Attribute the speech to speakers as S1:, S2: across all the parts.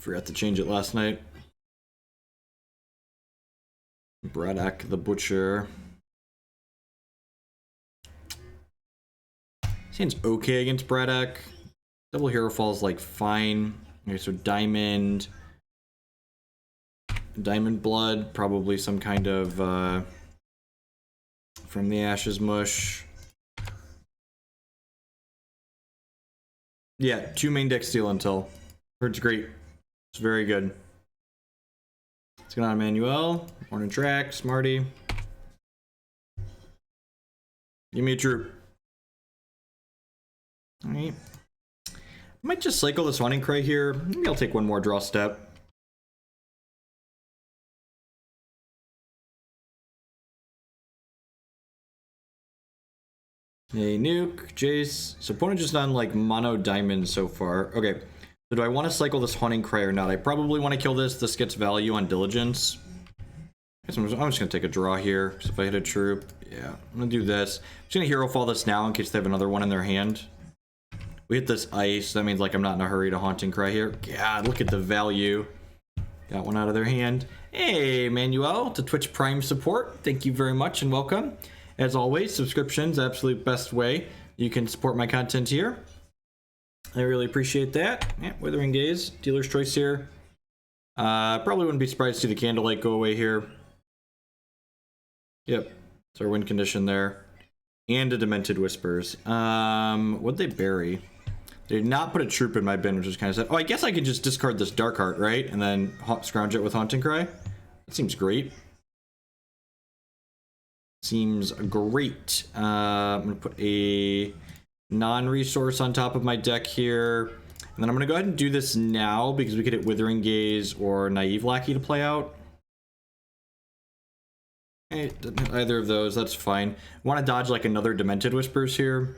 S1: Forgot to change it last night. Braddock the Butcher. Seems okay against Braddock. Double Herofall is like fine. Okay, so Diamond Blood, probably some kind of From the Ashes Mush. Yeah, 2 main deck Steel Intel. It's great. It's very good. What's going on, Emmanuel? Morning Track, Smarty. Give me a troop. Alright. I might just cycle this Haunting Cry here. Maybe I'll take one more draw step. Hey, Nuke, Jace. So opponent just on like mono diamond so far. Okay. So do I want to cycle this Haunting Cry or not? I probably want to kill this. This gets value on Diligence. I'm just going to take a draw here. So if I hit a troop, yeah, I'm going to do this. I'm just going to Herofall this now in case they have another one in their hand. We hit this ice. That means like I'm not in a hurry to Haunting Cry here. God, look at the value. Got one out of their hand. Hey, Manuel, to Twitch Prime support. Thank you very much and welcome. As always, subscriptions, absolute best way you can support my content here. I really appreciate that. Yeah, Withering Gaze, dealer's choice here. Probably wouldn't be surprised to see the Candlelight go away here. Yep, it's our win condition there. And a Demented Whispers. What'd they bury? They did not put a troop in my bin, which is kind of sad. Oh, I guess I could just discard this Dark Heart, right? And then scrounge it with Haunting Cry. That seems great. Seems great. I'm going to put a non-resource on top of my deck here. And then I'm going to go ahead and do this now because we could hit Withering Gaze or Naive Lackey to play out. Okay, didn't hit either of those. That's fine. I want to dodge like another Demented Whispers here.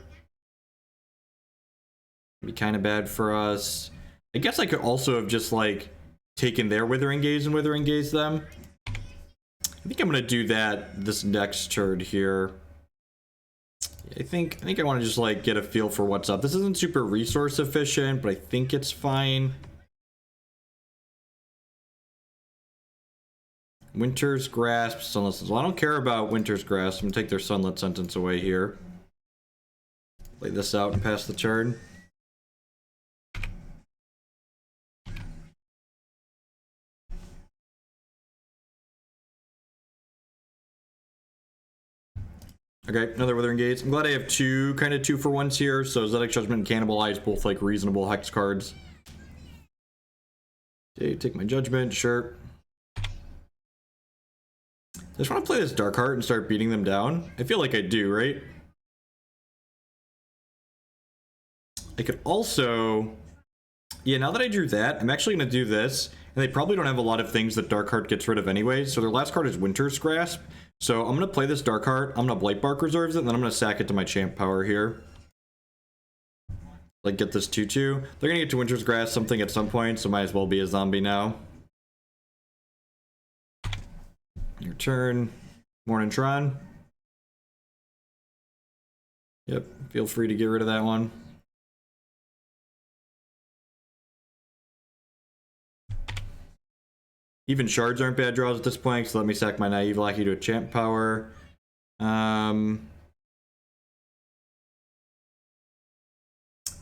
S1: Be kind of bad for us. I guess I could also have just like taken their Withering Gaze and Withering Gaze them. I think I'm gonna do that this next turn here. I think I want to just like get a feel for what's up. This isn't super resource efficient, but I think it's fine. Winter's Grasp, Sunless. Well, I don't care about Winter's Grasp. I'm gonna take their Sunlit Sentence away here. Play this out and pass the turn. Okay, another Withering Gaze. I'm glad I have two kind of 2-for-1s here. So Zeddek, Judgment, and Cannibalize, both like reasonable hex cards. Okay, take my Judgment, sure. I just want to play this Dark Heart and start beating them down. I feel like I do, right? I could also... Yeah, now that I drew that, I'm actually going to do this. And they probably don't have a lot of things that Dark Heart gets rid of anyway. So their last card is Winter's Grasp. So I'm going to play this Dark Heart. I'm going to Blightbark Reserves it, and then I'm going to sack it to my Champ Power here. Like, get this 2-2. They're going to get to Winter's Grasp something at some point, so might as well be a zombie now. Your turn. Morning Tron. Yep, feel free to get rid of that one. Even shards aren't bad draws at this point, so let me sack my Naive Lackey to a Champ Power.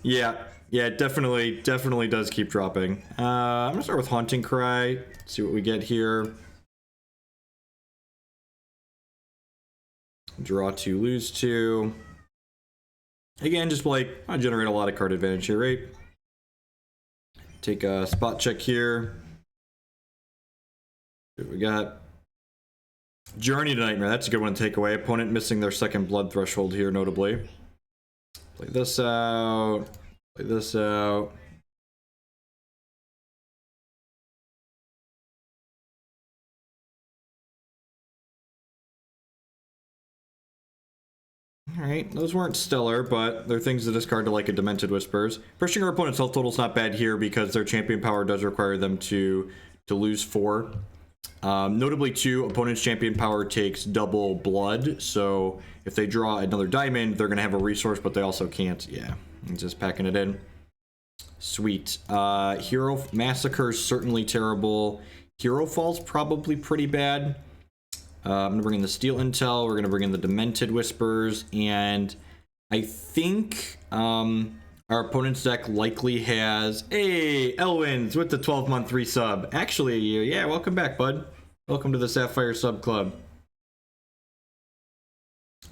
S1: Yeah, it definitely does keep dropping. I'm gonna start with Haunting Cry, see what we get here. Draw 2, lose 2. Again, just like, I generate a lot of card advantage here, right? Take a spot check here. We got Journey to Nightmare. That's a good one to take away. Opponent missing their second blood threshold here, notably. Play this out. Play this out. Alright, those weren't stellar, but they're things to discard to like a Demented Whispers. Pushing our opponent's health total's not bad here because their champion power does require them to lose 4. Notably too, opponent's champion power takes double blood, so if they draw another diamond, they're going to have a resource, but they also can't. Yeah, I'm just packing it in. Sweet. Hero Massacre is certainly terrible. Herofall's probably pretty bad. I'm gonna bring in the Steel Intel. We're gonna bring in the Demented Whispers, and I think our opponent's deck likely has Elwins with the 12-month resub. Actually, yeah, welcome back, bud. Welcome to the Sapphire Sub Club.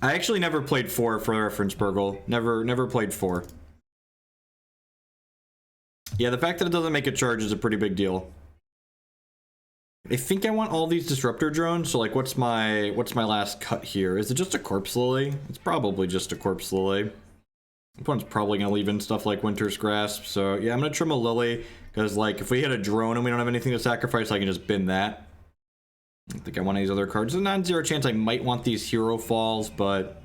S1: I actually never played 4 for reference, Burgle. Never played 4. Yeah, the fact that it doesn't make a charge is a pretty big deal. I think I want all these Disruptor Drones, so like what's my last cut here? Is it just a Corpse Lily? It's probably just a Corpse Lily. Opponent's probably gonna leave in stuff like Winter's Grasp, so yeah, I'm gonna trim a Lily, because like if we hit a drone and we don't have anything to sacrifice, I can just bin that. I don't think I want these other cards. There's a non-zero chance I might want these Herofalls, but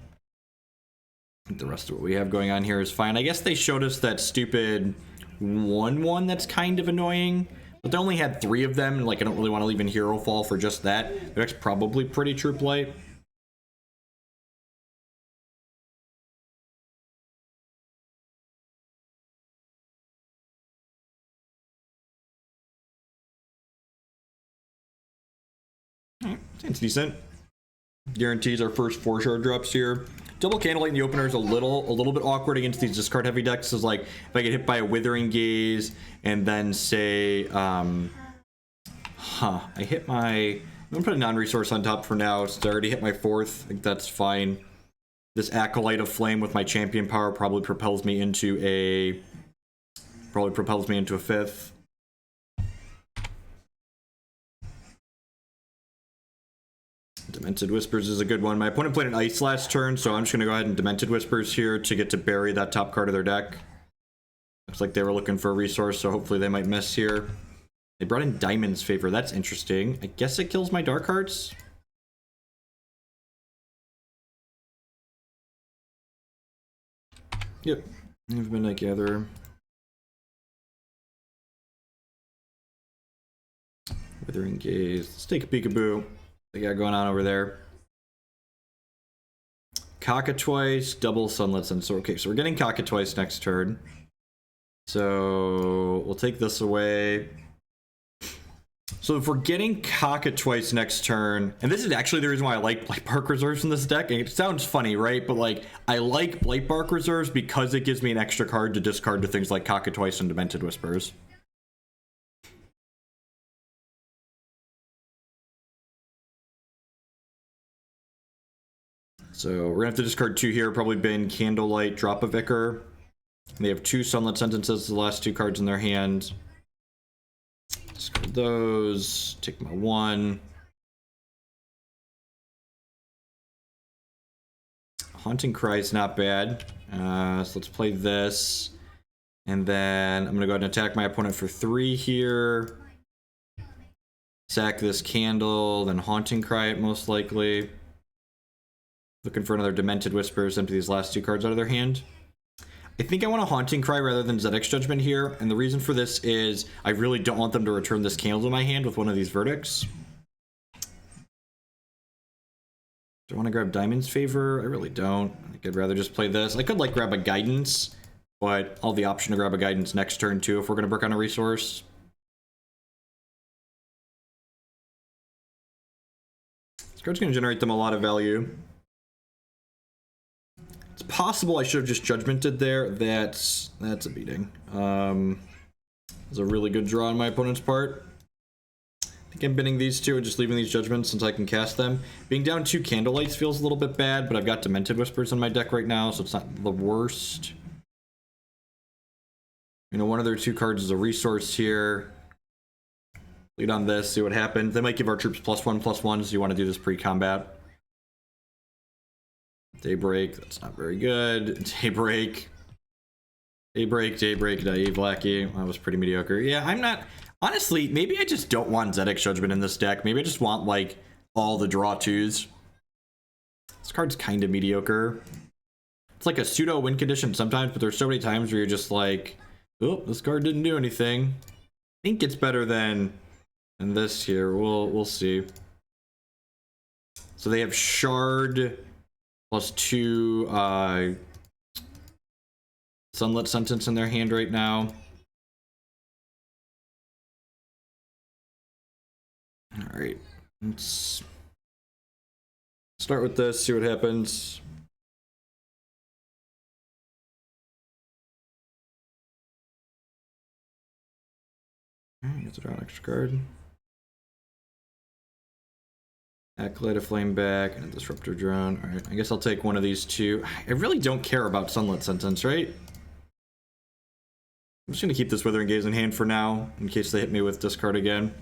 S1: I think the rest of what we have going on here is fine. I guess they showed us that stupid 1/1 that's kind of annoying. But they only had 3 of them, and like I don't really want to leave in Herofall for just that. Their deck's probably pretty Troop Light. Seems decent. Guarantees our first 4-shard drops here. Double Candlelight in the opener is a little bit awkward against these discard heavy decks. Is like if I get hit by a Withering Gaze and then say I hit my... I'm gonna put a non-resource on top for now, since I already hit my 4th. I think that's fine. This Acolyte of Flame with my champion power probably propels me into a 5th. Demented Whispers is a good one. My opponent played an Ice last turn, so I'm just gonna go ahead and Demented Whispers here to get to bury that top card of their deck. Looks like they were looking for a resource, so hopefully they might miss here. They brought in Diamond's Favor. That's interesting. I guess it kills my Dark Hearts. Yep. Midnight Gatherer. Withering Gaze. Let's take a peekaboo. They got going on over there. Cockatrice, double Sunlit Sense. Okay, so we're getting Cockatrice next turn. So we'll take this away. So if we're getting Cockatrice next turn, and this is actually the reason why I like Blightbark Reserves in this deck. And it sounds funny, right? But like, I like Blightbark Reserves because it gives me an extra card to discard to things like Cockatrice and Demented Whispers. So we're gonna have to discard 2 here, probably bin Candlelight, drop a Vicar. And they have 2 Sunlit Sentences, the last 2 cards in their hand. Discard those, take my 1. Haunting Cry is not bad. So let's play this. And then I'm gonna go ahead and attack my opponent for 3 here. Sack this Candle, then Haunting Cry it most likely. Looking for another Demented Whispers, empty these last 2 cards out of their hand. I think I want a Haunting Cry rather than Zeddek's Judgment here, and the reason for this is I really don't want them to return this Candle to my hand with one of these Verdicts. Do I want to grab Diamond's Favor? I really don't. I think I'd rather just play this. I could like grab a Guidance, but I'll have the option to grab a Guidance next turn too if we're going to work on a resource. This card's going to generate them a lot of value. It's possible I should have just Judgmented there. That's a beating. It's a really good draw on my opponent's part. I think I'm binning these 2 and just leaving these Judgments since I can cast them. Being down 2 Candlelights feels a little bit bad, but I've got Demented Whispers in my deck right now, so it's not the worst. You know, one of their 2 cards is a resource here. Lead on this, see what happens. They might give our troops +1/+1, so you want to do this pre-combat. Daybreak, that's not very good. Daybreak, Naive Lackey. That was pretty mediocre. Yeah, I'm not... Honestly, maybe I just don't want Zeddek's Judgment in this deck. Maybe I just want, like, all the draw 2s. This card's kind of mediocre. It's like a pseudo win condition sometimes, but there's so many times where you're just like, oh, this card didn't do anything. I think it's better than this here. We'll see. So they have Shard... +2 Sunlit Sentence in their hand right now. All right, let's start with this, see what happens. Get to draw an extra card. Acolyte of Flame back and a Disruptor Drone. Alright, I guess I'll take one of these two. I really don't care about Sunlit Sentence, right? I'm just gonna keep this Withering Gaze in hand for now, in case they hit me with discard again.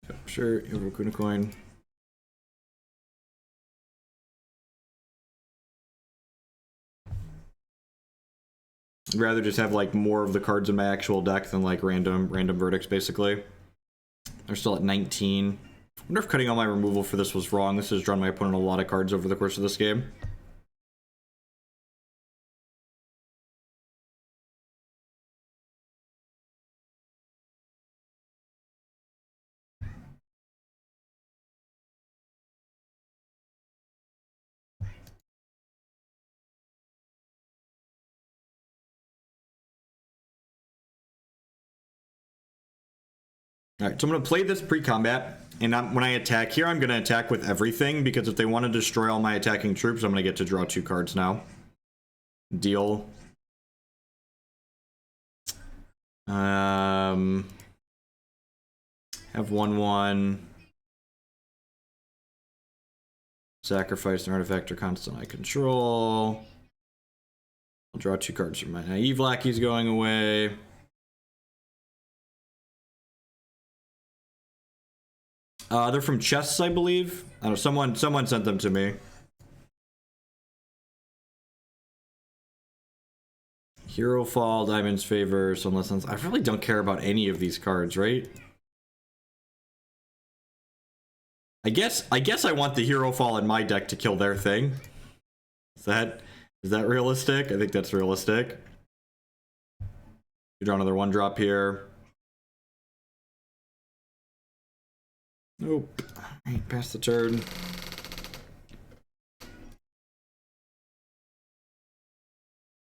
S1: Yep, sure, you have a Kuna coin. I'd rather just have like more of the cards in my actual deck than like random verdicts, basically. They're still at 19. I wonder if cutting all my removal for this was wrong. This has drawn my opponent a lot of cards over the course of this game. Alright, so I'm going to play this pre-combat, and when I attack here, I'm going to attack with everything, because if they want to destroy all my attacking troops, I'm going to get to draw 2 cards now. Deal. Have 1/1. Sacrifice an artifact or constant I control. I'll draw 2 cards from my Naive Lackey's going away. They're from chests, I believe. I don't know, someone sent them to me. Herofall, Diamond's Favor, Sunless Suns. I really don't care about any of these cards, right? I guess I want the Herofall in my deck to kill their thing. Is that realistic? I think that's realistic. You draw another 1-drop here. Nope. Alright, pass the turn.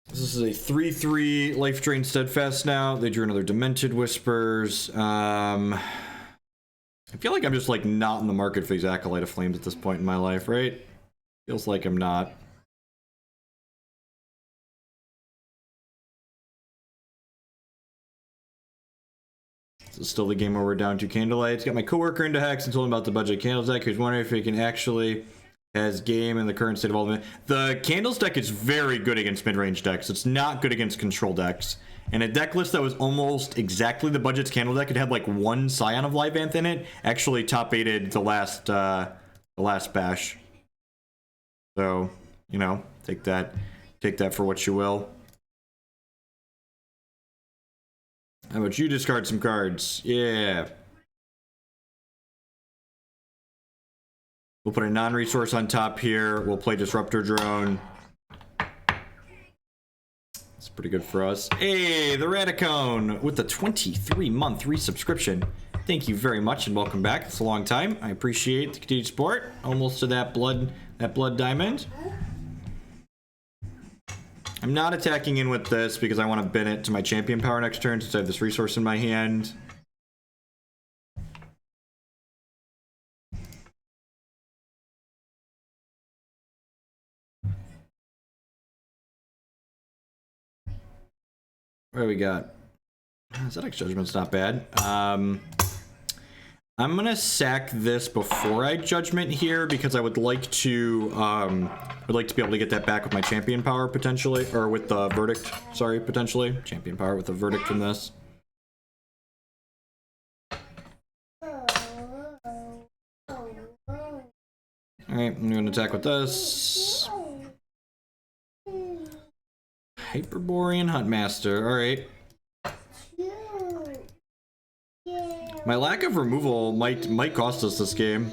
S1: This is a 3/3 life drain steadfast now. They drew another Demented Whispers. I feel like I'm just like not in the market for these Acolyte of Flames at this point in my life, right? Feels like I'm not. This is still the game where we're down to Candlelight. Got my coworker into Hex and told him about the budget Candles deck. He was wondering if he can actually has game in the current state of development. The Candles deck is very good against mid-range decks. It's not good against control decks. And a deck list that was almost exactly the budget's Candle deck, it had like 1 Scion of Livanth in it, actually top-8'd the last bash. So, you know, take that for what you will. How about you discard some cards? Yeah. We'll put a non-resource on top here. We'll play Disruptor Drone. That's pretty good for us. Hey, the Radicone with the 23-month resubscription. Thank you very much and welcome back. It's a long time. I appreciate the continued support. Almost to that blood diamond. I'm not attacking in with this because I want to bin it to my champion power next turn since I have this resource in my hand. What do we got? Zeddek's Judgment's not bad. I'm gonna sack this before I Judgment here because I would like to be able to get that back with my champion power potentially, or with the verdict. Sorry, potentially champion power with the verdict from this. All right, I'm gonna attack with this. Hyperborean Huntmaster. All right. My lack of removal might cost us this game.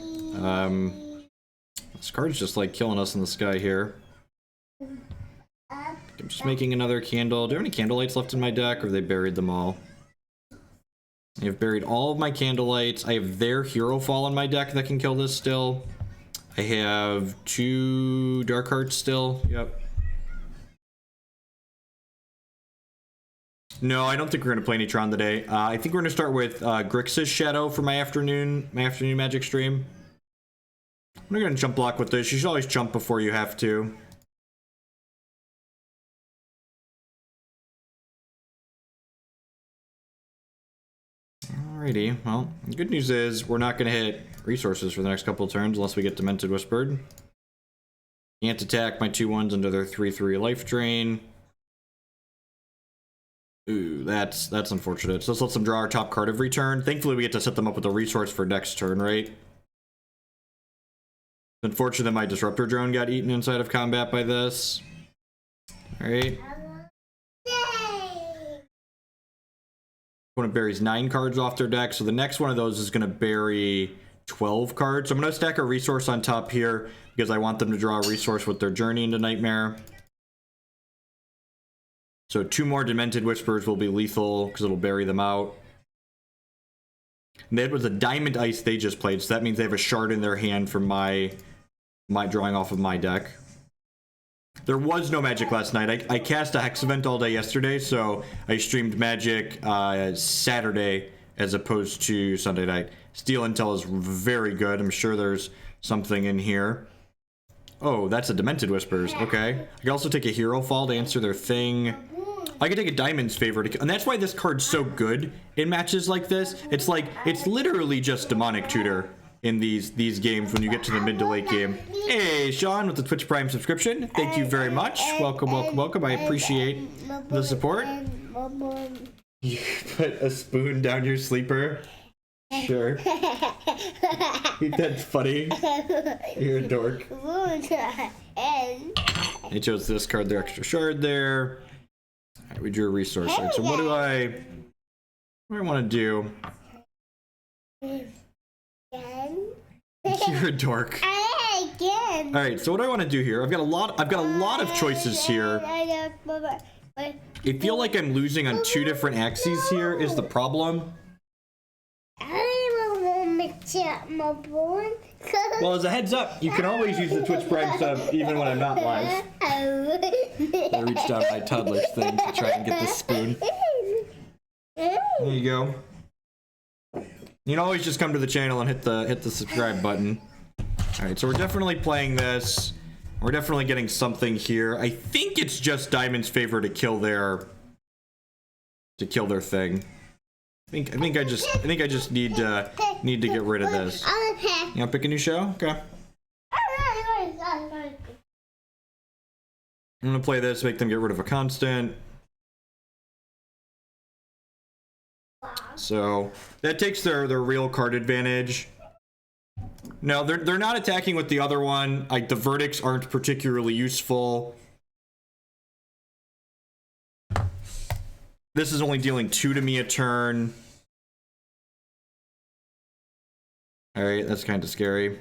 S1: This card's just like killing us in the sky here. I'm just making another candle. Do I have any Candlelights left in my deck, or have they buried them all? I have buried all of my Candlelights. I have their Herofall in my deck that can kill this still. I have 2 Dark Hearts still. Yep. No, I don't think we're gonna play any Tron today. I think we're gonna start with Grixis Shadow for my afternoon Magic stream. I'm not gonna jump block with this. You should always jump before you have to. Alrighty, well, the good news is we're not gonna hit resources for the next couple of turns unless we get Demented Whispered. Can't attack my 2/1s into their 3/3 life drain. Ooh, that's unfortunate. So let's let them draw our top card every turn. Thankfully, we get to set them up with a resource for next turn, right? Unfortunate my Disruptor Drone got eaten inside of combat by this. Alright. Opponent buries 9 cards off their deck, so the next one of those is going to bury 12 cards. So I'm going to stack a resource on top here because I want them to draw a resource with their Journey into Nightmare. So 2 more Demented Whispers will be lethal because it'll bury them out. And that was a Diamond Ice they just played, so that means they have a shard in their hand from my drawing off of my deck. There was no Magic last night. I cast a Hex event all day yesterday, so I streamed Magic Saturday as opposed to Sunday night. Steel Intel is very good. I'm sure there's something in here. Oh, that's a Demented Whispers. Okay. I can also take a Herofall to answer their thing. I could take a Diamond's Favor to, and that's why this card's so good in matches like this. It's like, it's literally just Demonic Tutor in these games when you get to the mid to late game. Hey, Sean with the Twitch Prime subscription. Thank you very much. Welcome, welcome, welcome. I appreciate the support. You put a spoon down your sleeper? Sure. That's funny. You're a dork. I chose this card, the extra shard there. Alright, we drew a resource. Right, so what do I want to do? You're a dork. Alright, so what do I want to do here? I've got a lot of choices here. I feel like I'm losing on 2 different axes here is the problem. Well, as a heads up, you can always use the Twitch Prime sub even when I'm not live. I reached out my toddler's thing to try and get the spoon. There you go. You can always just come to the channel and hit the subscribe button. Alright, so we're definitely playing this. We're definitely getting something here. I think it's just Diamond's Favor to kill their thing. I think I just need to get rid of this. You wanna pick a new show? Okay. I'm gonna play this, make them get rid of a constant. So that takes their real card advantage. No, they're not attacking with the other one. Like the verdicts aren't particularly useful. This is only dealing 2 to me a turn. Alright, that's kind of scary.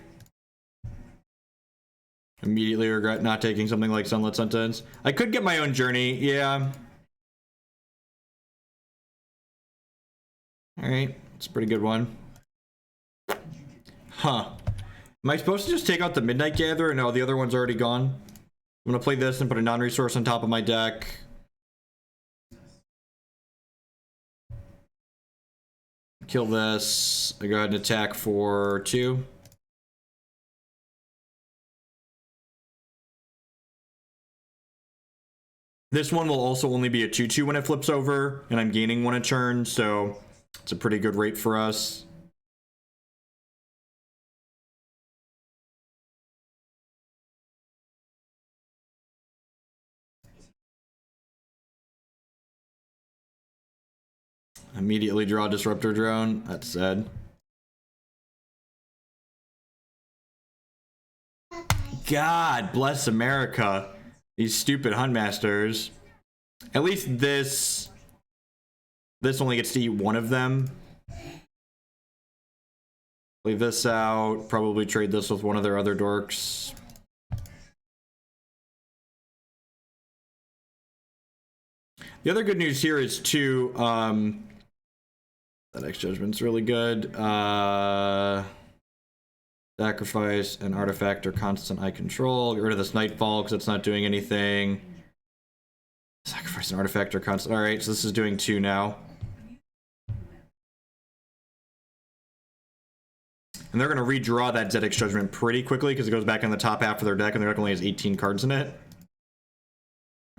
S1: Immediately regret not taking something like Sunlit Sentence. I could get my own Journey, yeah. Alright, it's a pretty good one. Huh. Am I supposed to just take out the Midnight Gatherer? No, the other one's already gone. I'm gonna play this and put a non-resource on top of my deck. Kill this. I go ahead and attack for 2. This one will also only be a 2/2 when it flips over, and I'm gaining 1 a turn, so it's a pretty good rate for us. Immediately draw Disruptor Drone. That's sad. God bless America. These stupid Huntmasters. At least this only gets to eat 1 of them. Leave this out. Probably trade this with one of their other dorks. The other good news here is too, that X Judgment's really good. Sacrifice an artifact or constant I control. Get rid of this Nightfall because it's not doing anything. Sacrifice an artifact or constant. Alright, so this is doing 2 now. And they're going to redraw that Zeddek's Judgment pretty quickly because it goes back in the top half of their deck and their deck only has 18 cards in it.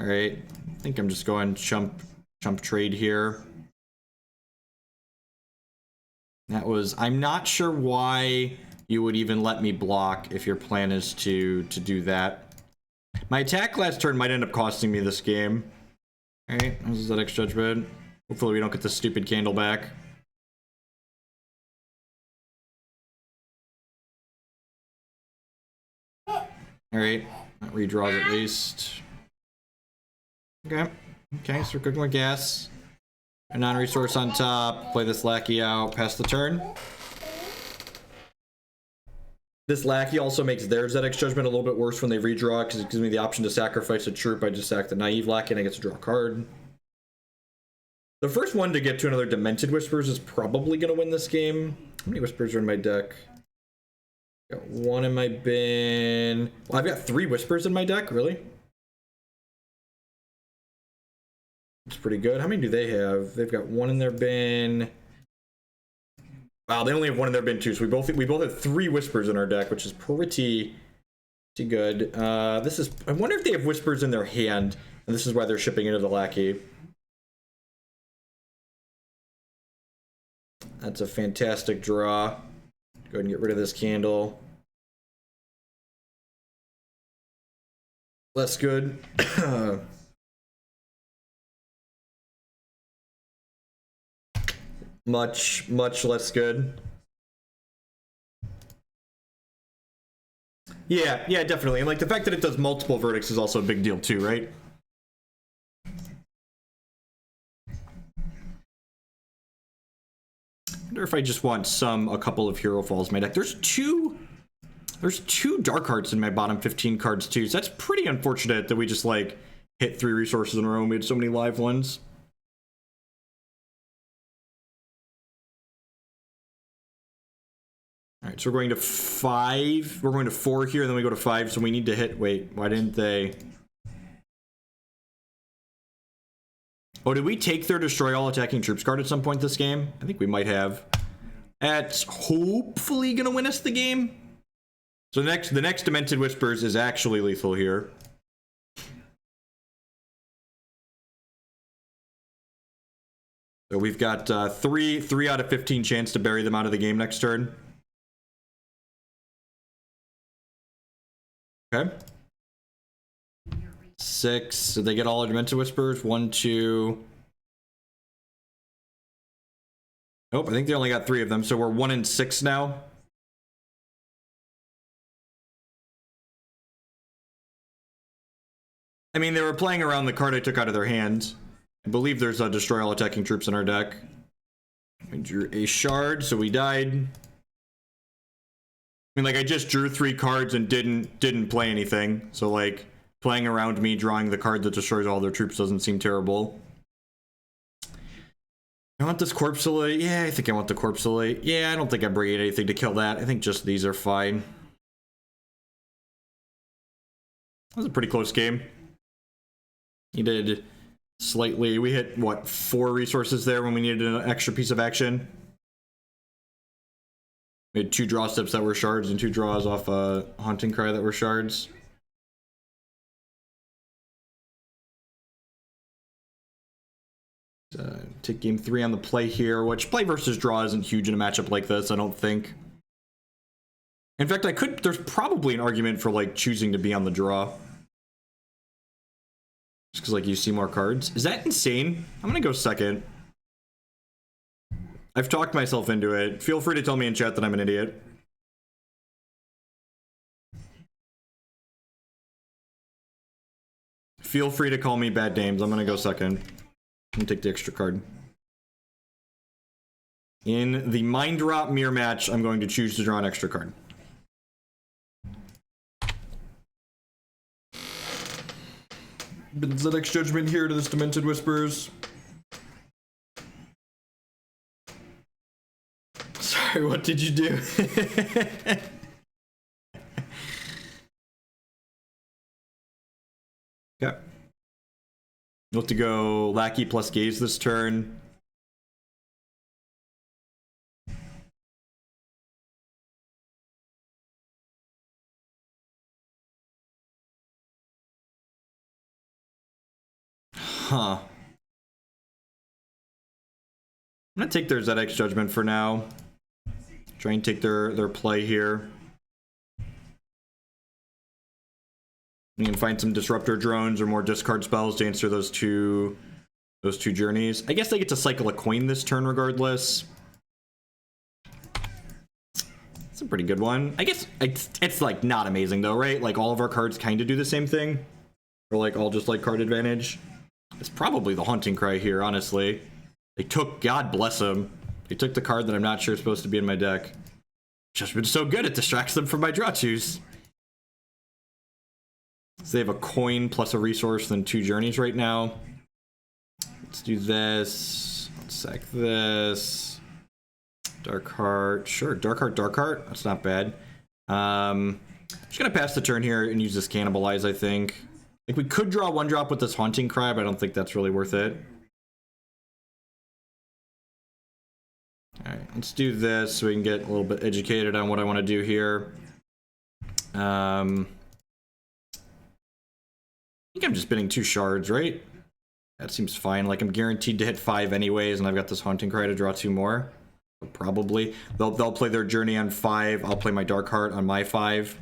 S1: Alright, I think I'm just going chump trade here. That was... I'm not sure why you would even let me block if your plan is to do that. My attack last turn might end up costing me this game. Alright, this is Zeddek's Judgment. Hopefully we don't get this stupid candle back. Alright, that redraws at least. Okay, so we're cooking with gas. A non-resource on top, play this Lackey out, pass the turn. This Lackey also makes their Zeddek's Judgment a little bit worse when they redraw, because it gives me the option to sacrifice a troop. I just sack the Naive Lackey and I get to draw a card. The first one to get to another Demented Whispers is probably going to win this game. How many Whispers are in my deck? Got 1 in my bin. Well, I've got 3 Whispers in my deck, really? It's pretty good. How many do they have? They've got 1 in their bin. Wow, they only have 1 in their bin too, so we both have 3 Whispers in our deck, which is pretty good. This is... I wonder if they have Whispers in their hand, and this is why they're shipping into the Lackey. That's a fantastic draw. Go ahead and get rid of this candle. Less good. Much less good. Yeah, definitely. And like the fact that it does multiple verdicts is also a big deal too, right? I wonder if I just want a couple of Herofalls in my deck. There's two Dark Hearts in my bottom 15 cards too, so that's pretty unfortunate that we just like hit 3 resources in a row and we had so many live ones. Alright, so we're going to 5. We're going to 4 here, and then we go to 5, so we need to hit... Wait, why didn't they... Oh, did we take their Destroy All Attacking Troops card at some point this game? I think we might have. That's hopefully gonna win us the game. So the next Demented Whispers is actually lethal here. So we've got 3 out of 15 chance to bury them out of the game next turn. Okay. 6. Did they get all Demented Whispers? 1, 2. Nope, I think they only got 3 of them, so we're 1 and 6 now. I mean, they were playing around the card I took out of their hand. I believe there's a Destroy All Attacking Troops in our deck. We drew a shard, so we died. I mean, like, I just drew 3 cards and didn't play anything. So, like, playing around me drawing the card that destroys all their troops doesn't seem terrible. I want this Corpsolite. Yeah, I think I want the Corpsolite. Yeah, I don't think I'm bringing anything to kill that. I think just these are fine. That was a pretty close game. He did slightly... We hit, what, 4 resources there when we needed an extra piece of action? We had 2 draw steps that were shards and 2 draws off a Haunting Cry that were shards. Take game 3 on the play here, which play versus draw isn't huge in a matchup like this, I don't think. In fact, there's probably an argument for, like, choosing to be on the draw. Just because, like, you see more cards. Is that insane? I'm gonna go second. I've talked myself into it. Feel free to tell me in chat that I'm an idiot. Feel free to call me bad names. I'm gonna go second. I'm gonna take the extra card. In the Mind Drop Mirror match, I'm going to choose to draw an extra card. Zeddek's Judgment here to this Demented Whispers. Sorry, what did you do? Okay. We'll have to go Lackey plus Gaze this turn. Huh. I'm gonna take their Zeddek's Judgment for now. Try and take their play here. You can find some Disruptor Drones or more discard spells to answer those two journeys. I guess they get to cycle a coin this turn regardless. It's a pretty good one. I guess it's like not amazing though, right? Like all of our cards kind of do the same thing. Or like all just like card advantage. It's probably the Haunting Cry here, honestly. They took, God bless them. They took the card that I'm not sure is supposed to be in my deck. Just been so good, it distracts them from my draw choose. So they have a coin plus a resource and 2 journeys right now. Let's do this. Let's sack this. Dark Heart. Sure, Dark Heart, Dark Heart. That's not bad. Just gonna pass the turn here and use this Cannibalize, I think. Like we could draw 1-drop with this Haunting Cry, but I don't think that's really worth it. Alright, let's do this so we can get a little bit educated on what I want to do here. I think I'm just bidding 2 shards, right? That seems fine. Like I'm guaranteed to hit 5 anyways, and I've got this Haunting Cry to draw 2 more. So probably. They'll play their journey on 5. I'll play my Dark Heart on my 5.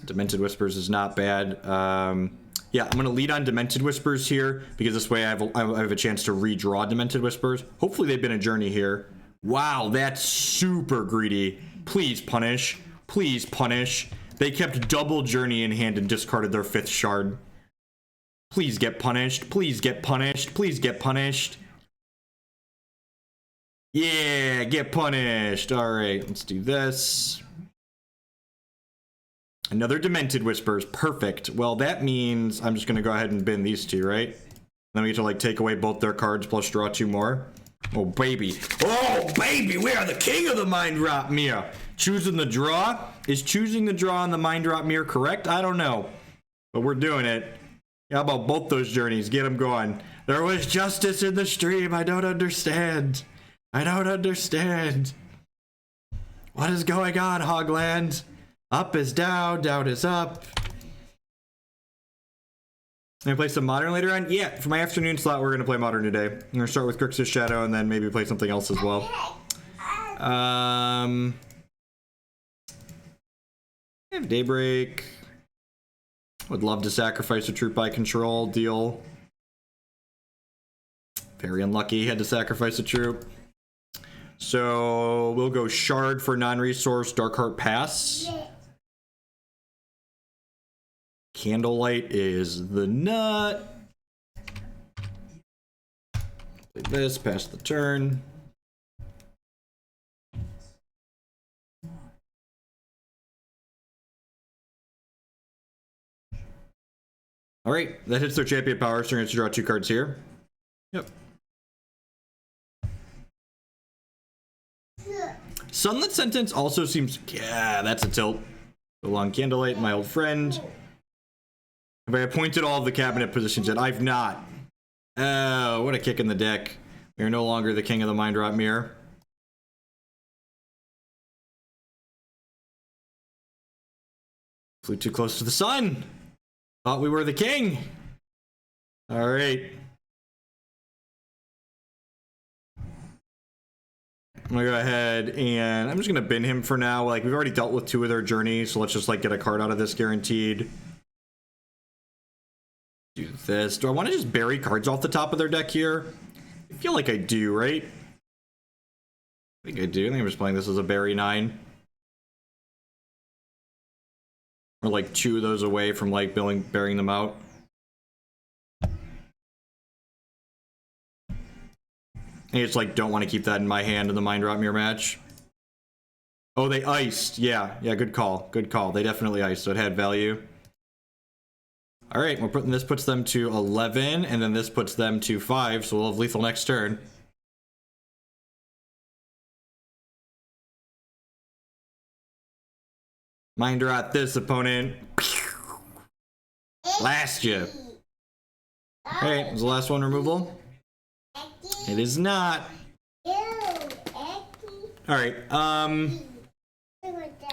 S1: Demented Whispers is not bad. Yeah, I'm going to lead on Demented Whispers here, because this way I have a chance to redraw Demented Whispers. Hopefully they've been a journey here. Wow, that's super greedy. Please punish. Please punish. They kept double journey in hand and discarded their 5th shard. Please get punished. Please get punished. Please get punished. Yeah, get punished. All right, let's do this. Another Demented Whispers. Perfect. Well, that means I'm just going to go ahead and bin these 2, right? Then we get to, like, take away both their cards plus draw 2 more. Oh, baby. Oh, baby. We are the king of the Mind Drop Mirror. Choosing the draw? Is choosing the draw on the Mind Drop Mirror correct? I don't know. But we're doing it. How about both those journeys? Get them going. There was justice in the stream. I don't understand. I don't understand. What is going on, Hogland? Up is down, down is up. Gonna play some Modern later on? Yeah, for my afternoon slot, we're gonna play Modern today. I'm gonna start with Grixis Shadow and then maybe play something else as well. I have Daybreak. Would love to sacrifice a troop by control. Deal. Very unlucky, had to sacrifice a troop. So we'll go Shard for non-resource, Dark Heart pass. Candlelight is the nut. Play this, pass the turn. All right, that hits their champion power, so we're going to draw 2 cards here. Yep. Sunlit Sentence also seems... Yeah, that's a tilt. So long Candlelight, my old friend. Have I appointed all of the cabinet positions yet? I've not. Oh, what a kick in the deck. We are no longer the king of the Mind Drop Mirror. Flew too close to the sun. Thought we were the king. All right. I'm gonna go ahead and I'm just gonna bin him for now. Like we've already dealt with 2 of their journeys, so let's just like get a card out of this guaranteed. Do this. Do I want to just bury cards off the top of their deck here? I feel like I do, right? I think I do. I think I'm just playing this as a bury 9. Or like 2 of those away from like burying them out. I just like don't want to keep that in my hand in the Mind Drop Mirror match. Oh, they iced. Yeah, good call. Good call. They definitely iced, so it had value. All right, we're putting this puts them to 11, and then this puts them to 5, so we'll have lethal next turn. Mind Drop this opponent. Blast you. Alright, is the last one removal? It is not. Alright, am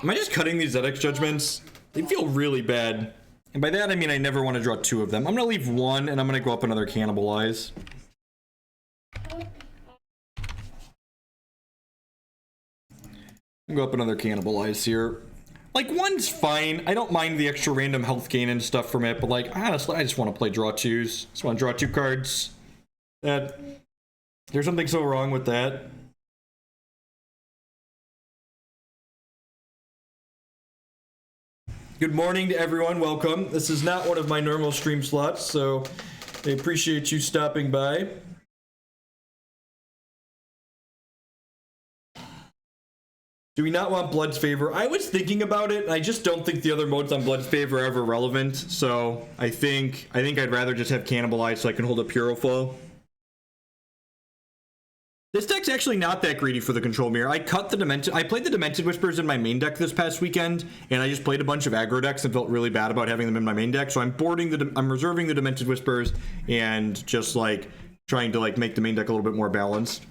S1: I just cutting these Zeddek judgments? They feel really bad. And by that I mean I never want to draw two of them. I'm gonna leave one and I'm gonna go up another Cannibalize. Go up another Cannibalize here. Like, one's fine. I don't mind the extra random health gain and stuff from it, but like, honestly, I just want to play draw twos. Just want to draw two cards. There's something so wrong with that. Good morning to everyone. Welcome. This is not one of my normal stream slots, so I appreciate you stopping by. Do we not want Blood's Favor? I was thinking about it. I just don't think the other modes on Blood's Favor are ever relevant. So I think I'd rather just have Cannibalize so I can hold up Herofall. This deck's actually not that greedy for the control mirror. I played the Demented Whispers in my main deck this past weekend, and I just played a bunch of aggro decks and felt really bad about having them in my main deck. So I'm reserving the Demented Whispers and just like trying to like make the main deck a little bit more balanced.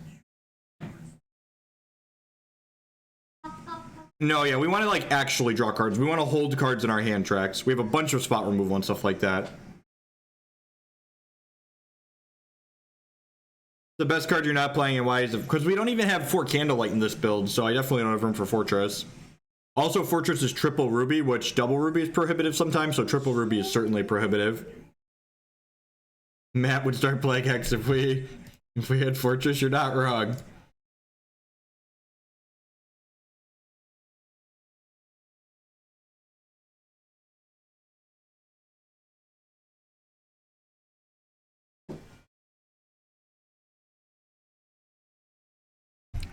S1: No, yeah, we want to like actually draw cards. We want to hold cards in our hand tracks. We have a bunch of spot removal and stuff like that. The best card you're not playing and why is it? Because we don't even have 4 Candlelight in this build, so I definitely don't have room for Fortress. Also, Fortress is triple Ruby, which double Ruby is prohibitive sometimes, so triple Ruby is certainly prohibitive. Matt would start playing Hex if we had Fortress. You're not wrong.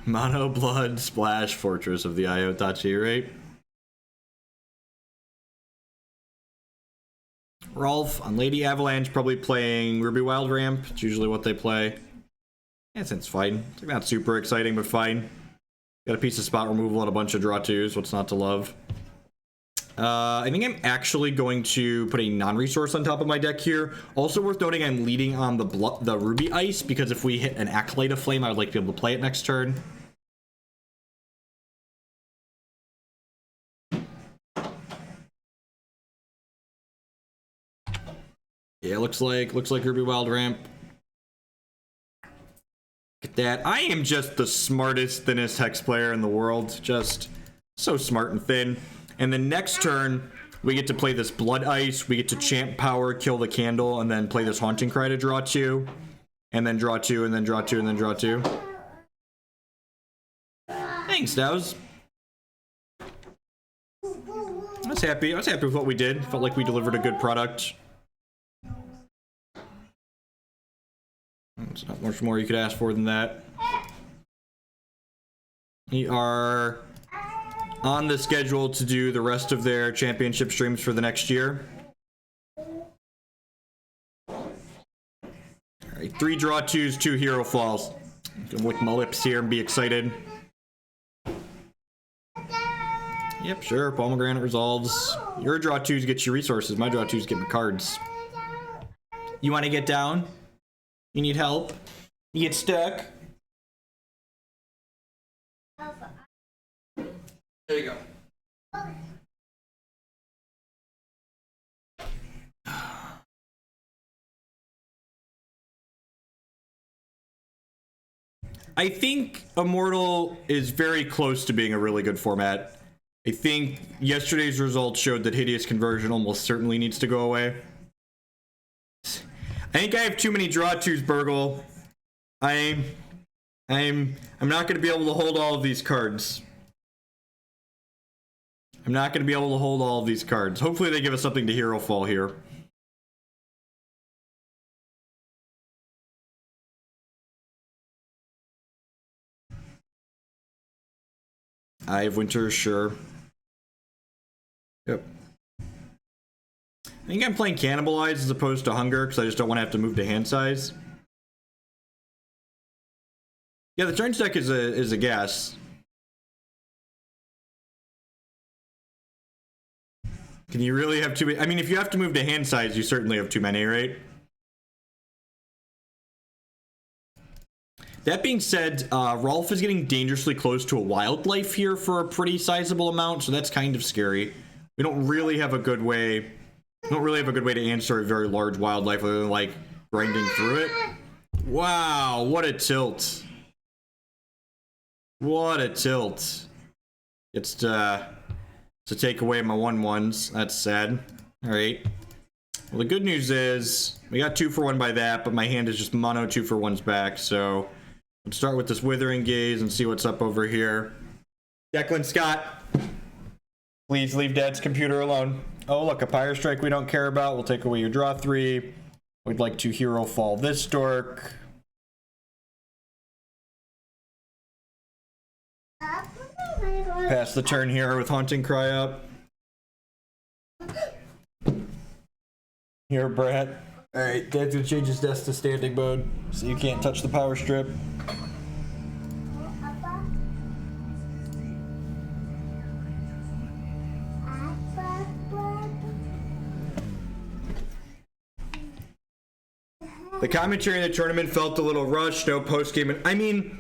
S1: Mono Blood Splash Fortress of the Iotachi, right? Rolf on Lady Avalanche, probably playing Ruby Wild Ramp. It's usually what they play. Yeah, it's fine. It's not super exciting, but fine. Got a piece of spot removal and a bunch of draw twos. What's not to love? I think I'm actually going to put a non-resource on top of my deck here. Also worth noting, I'm leading on the Ruby Ice, because if we hit an Acolyte of Flame, I would like to be able to play it next turn. Yeah, looks like Ruby Wild Ramp. Look at that. I am just the smartest, thinnest Hex player in the world. Just so smart and thin. And then next turn, we get to play this Blood Ice. We get to champ power, kill the candle, and then play this Haunting Cry to draw 2. And then draw 2, and then draw 2, and then draw 2. Thanks, Dows. I was happy with what we did. Felt like we delivered a good product. There's not much more you could ask for than that. We are on the schedule to do the rest of their championship streams for the next year. Alright, 3 draw 2s, 2 Herofalls. I'm gonna lick my lips here and be excited. Yep, sure, Pomegranate resolves. Your draw 2s get you resources, my draw 2s get me cards. You want to get down? You need help? You get stuck? There you go. I think Immortal is very close to being a really good format. I think yesterday's results showed that Hideous Conversion almost certainly needs to go away. I think I have too many draw twos, Burgle. I'm not going to be able to hold all of these cards. I'm not going to be able to hold all of these cards. Hopefully they give us something to Herofall here. Eye of Winter, sure. Yep. I think I'm playing Cannibalize as opposed to Hunger because I just don't want to have to move to hand size. Yeah, the turns deck is a guess. Can you really have too many? I mean, if you have to move to hand size, you certainly have too many, right? That being said, Rolf is getting dangerously close to a wildlife here for a pretty sizable amount, so that's kind of scary. We don't really have a good way. To answer a very large wildlife other than like grinding through it. Wow, what a tilt! What a tilt! It's to take away my 1/1s. That's sad. All right. Well, the good news is we got 2 for 1 by that, but my hand is just mono 2 for 1s back. So let's start with this Withering Gaze and see what's up over here. Declan Scott, please leave Dad's computer alone. Oh, look, a Pyre Strike we don't care about. We'll take away your draw 3. We'd like to Herofall this dork. Pass the turn here with Haunting Cry up. Here, Brett. Alright, Dad's gonna change his desk to standing mode, so you can't touch the power strip. The commentary in the tournament felt a little rushed, no post-game. I mean,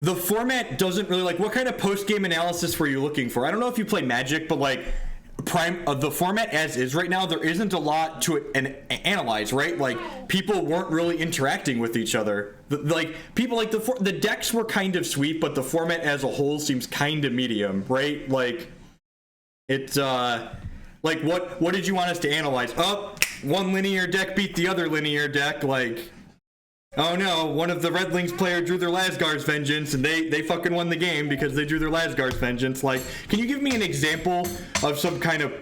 S1: the format doesn't really, like, what kind of post-game analysis were you looking for? I don't know if you play Magic, but, like, the format as is right now, there isn't a lot to it analyze, right? Like, people weren't really interacting with each other. The decks were kind of sweet, but the format as a whole seems kind of medium, right? Like, it's, like, what did you want us to analyze? Oh, one linear deck beat the other linear deck, like, oh no, one of the Redlings player drew their Lasgar's Vengeance, and they fucking won the game because they drew their Lasgar's Vengeance. Like, can you give me an example of some kind of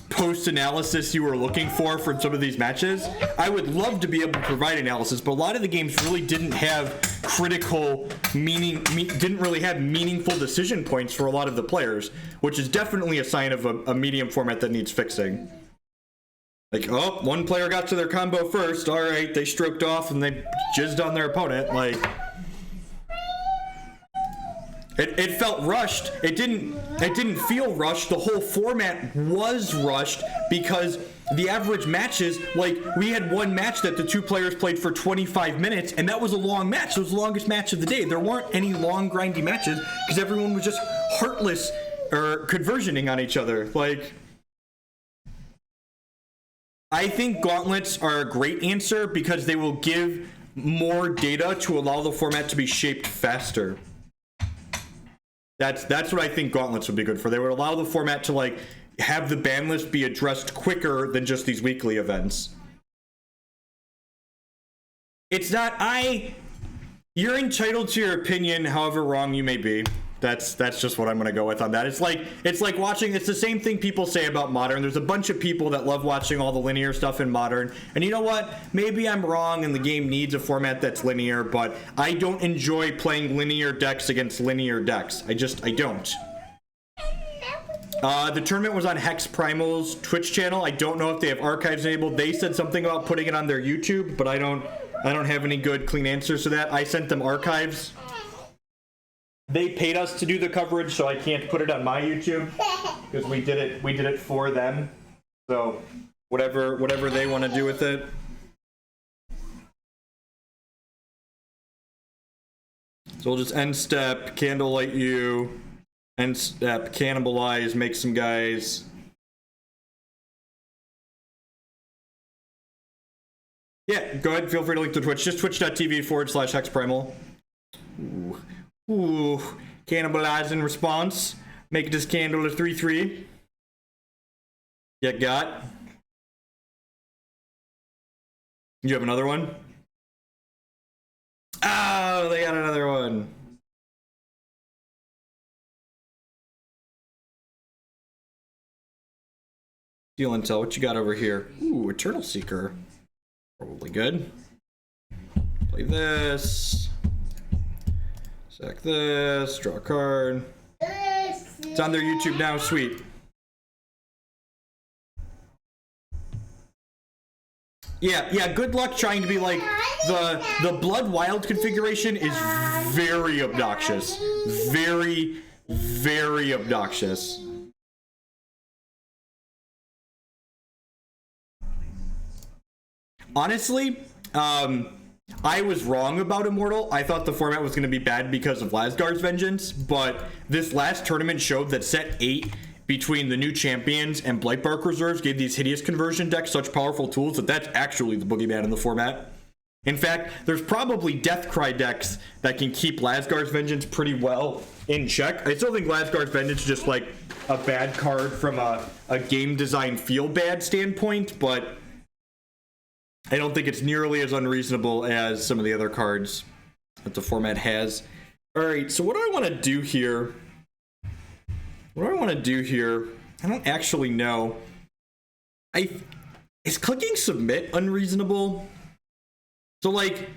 S1: post-analysis you were looking for from some of these matches? I would love to be able to provide analysis, but a lot of the games really didn't have critical didn't really have meaningful decision points for a lot of the players, which is definitely a sign of a medium format that needs fixing. Like, oh, one player got to their combo first. All right, they stroked off and they jizzed on their opponent. Like, it felt rushed. It didn't feel rushed. The whole format was rushed because the average matches, like, we had one match that the 2 players played for 25 minutes, and that was a long match. It was the longest match of the day. There weren't any long, grindy matches because everyone was just heartless or conversioning on each other. Like, I think gauntlets are a great answer because they will give more data to allow the format to be shaped faster. That's what I think gauntlets would be good for. They would allow the format to, like, have the ban list be addressed quicker than just these weekly events. It's not, you're entitled to your opinion, however wrong you may be. That's just what I'm gonna go with on that. It's like watching, it's the same thing people say about Modern. There's a bunch of people that love watching all the linear stuff in Modern, and you know what? Maybe I'm wrong and the game needs a format that's linear, but I don't enjoy playing linear decks against linear decks. I don't. The tournament was on Hex Primal's Twitch channel. I don't know if they have archives enabled. They said something about putting it on their YouTube, but I don't have any good clean answers to that. I sent them archives. They paid us to do the coverage, so I can't put it on my YouTube because we did it for them. So whatever they want to do with it. So we'll just end step, Candlelight you, end step, Cannibalize, make some guys. Yeah, go ahead, feel free to link to Twitch. Just twitch.tv/hexprimal. Ooh, Cannibalize in response. Make this candle a 3/3. Yeah, got. You have another one? Oh, they got another one. Deal intel, what you got over here? Ooh, Eternal Seeker. Probably good. Play this. Sack this, draw a card. It's on their YouTube now, sweet. Yeah, good luck trying to be like, the Blood Wild configuration is very obnoxious. Very, very obnoxious. Honestly, I was wrong about Immortal. I thought the format was going to be bad because of Lasgar's Vengeance, but this last tournament showed that set 8 between the new champions and Blightbark Reserves gave these hideous conversion decks such powerful tools that that's actually the boogeyman in the format. In fact, there's probably Deathcry decks that can keep Lasgar's Vengeance pretty well in check. I still think Lasgar's Vengeance is just like a bad card from a game design feel bad standpoint, but I don't think it's nearly as unreasonable as some of the other cards that the format has. All right, so what do I want to do here? I don't actually know. Is clicking submit unreasonable? So like,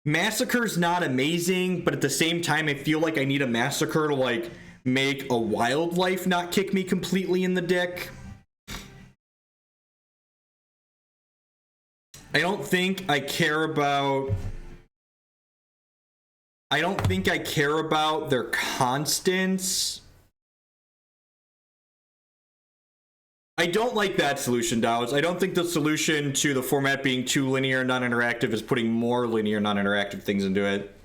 S1: Massacre's not amazing, but at the same time, I feel like I need a Massacre to like make a Wildlife not kick me completely in the dick. I don't think I care about their constants. I don't like that solution, Dows. I don't think the solution to the format being too linear and non-interactive is putting more linear non-interactive things into it.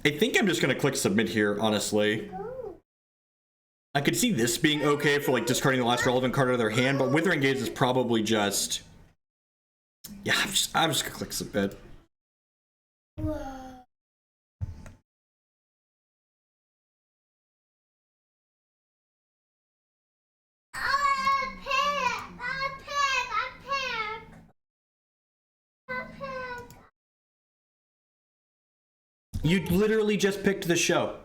S1: I think I'm just going to click submit here, honestly. I could see this being okay for like discarding the last relevant card out of their hand, but Withering Gaze is probably just... Yeah, I'm just gonna click submit. You literally just picked the show.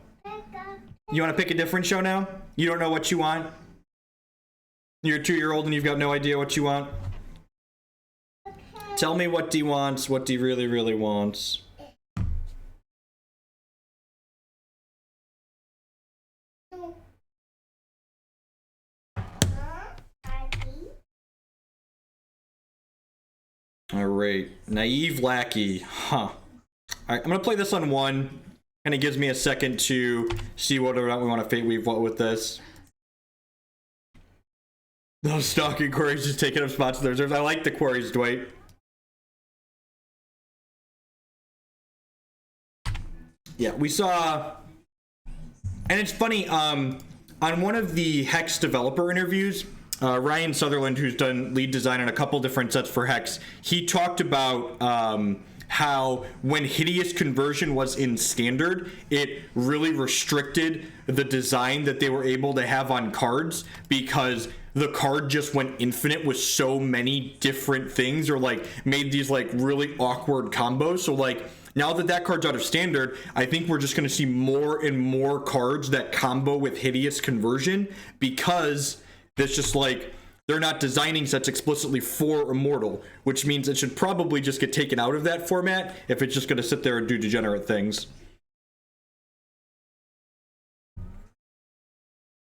S1: You want to pick a different show now? You don't know what you want? You're a 2-year-old and you've got no idea what you want? Tell me what D wants, what D really, really wants. All right, Naive Lackey, huh. All right, I'm gonna play this on 1. Kind of gives me a second to see whether or not we want to Fate Weave what with this. Those Stalking Quarries just taking up spots in the reserves. I like the Quarries, Dwight. Yeah, we saw, and it's funny, on one of the Hex developer interviews, Ryan Sutherland, who's done lead design on a couple different sets for Hex, he talked about how when Hideous Conversion was in Standard, it really restricted the design that they were able to have on cards because the card just went infinite with so many different things, or like made these like really awkward combos. So like, now that that card's out of Standard, I think we're just going to see more and more cards that combo with Hideous Conversion because it's just like they're not designing sets explicitly for Immortal, which means it should probably just get taken out of that format if it's just going to sit there and do degenerate things.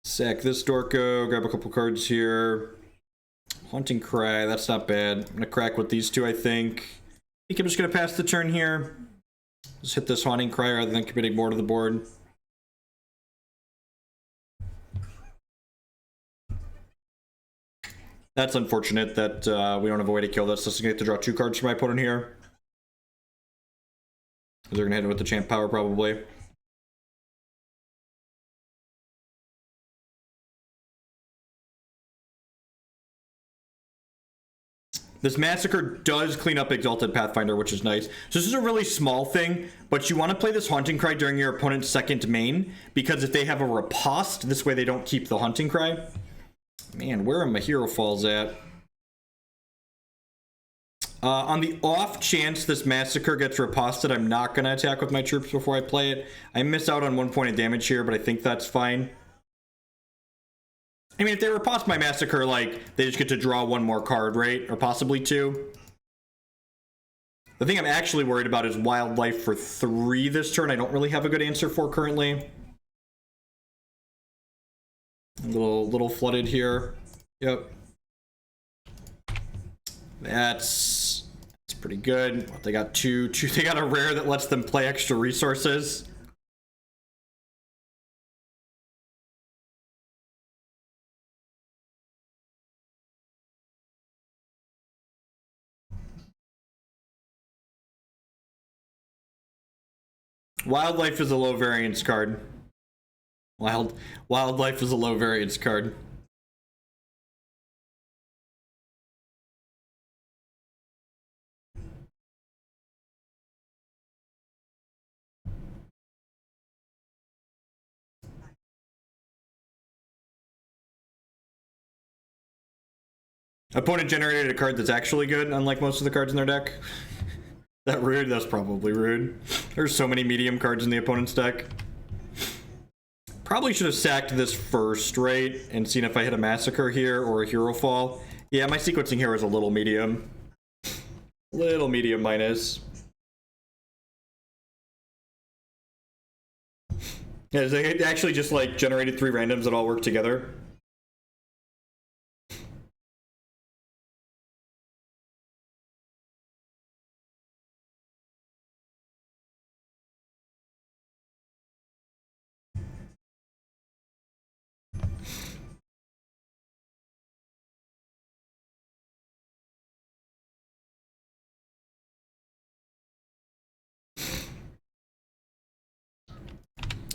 S1: Sack this Dorko, grab a couple cards here. Haunting Cry, that's not bad. I'm going to crack with these two, I think. I think I'm just going to pass the turn here. Just hit this Haunting Cry rather than committing more to the board. That's unfortunate that we don't have a way to kill this. This is going to have to draw 2 cards for my opponent here. They're going to hit him with the Champ Power, probably. This Massacre does clean up Exalted Pathfinder, which is nice. So this is a really small thing, but you want to play this Haunting Cry during your opponent's second main, because if they have a riposte, this way they don't keep the Haunting Cry. Man, where are my Herofalls at? On the off chance this Massacre gets riposted, I'm not going to attack with my troops before I play it. I miss out on 1 point of damage here, but I think that's fine. I mean, if they riposte my Massacre, like, they just get to draw 1 more card, right? Or possibly 2. The thing I'm actually worried about is Wildlife for 3 this turn. I don't really have a good answer for currently. A little flooded here. Yep. That's pretty good. They got two. They got a rare that lets them play extra resources. Wildlife is a low variance card. Wildlife is a low variance card. Opponent generated a card that's actually good, unlike most of the cards in their deck. That rude? That's probably rude. There's so many medium cards in the opponent's deck. Probably should have sacked this first, right? And seen if I hit a Massacre here or a Herofall. Yeah, my sequencing here is a little medium. Little medium minus. Yeah, it actually just like generated 3 randoms that all work together.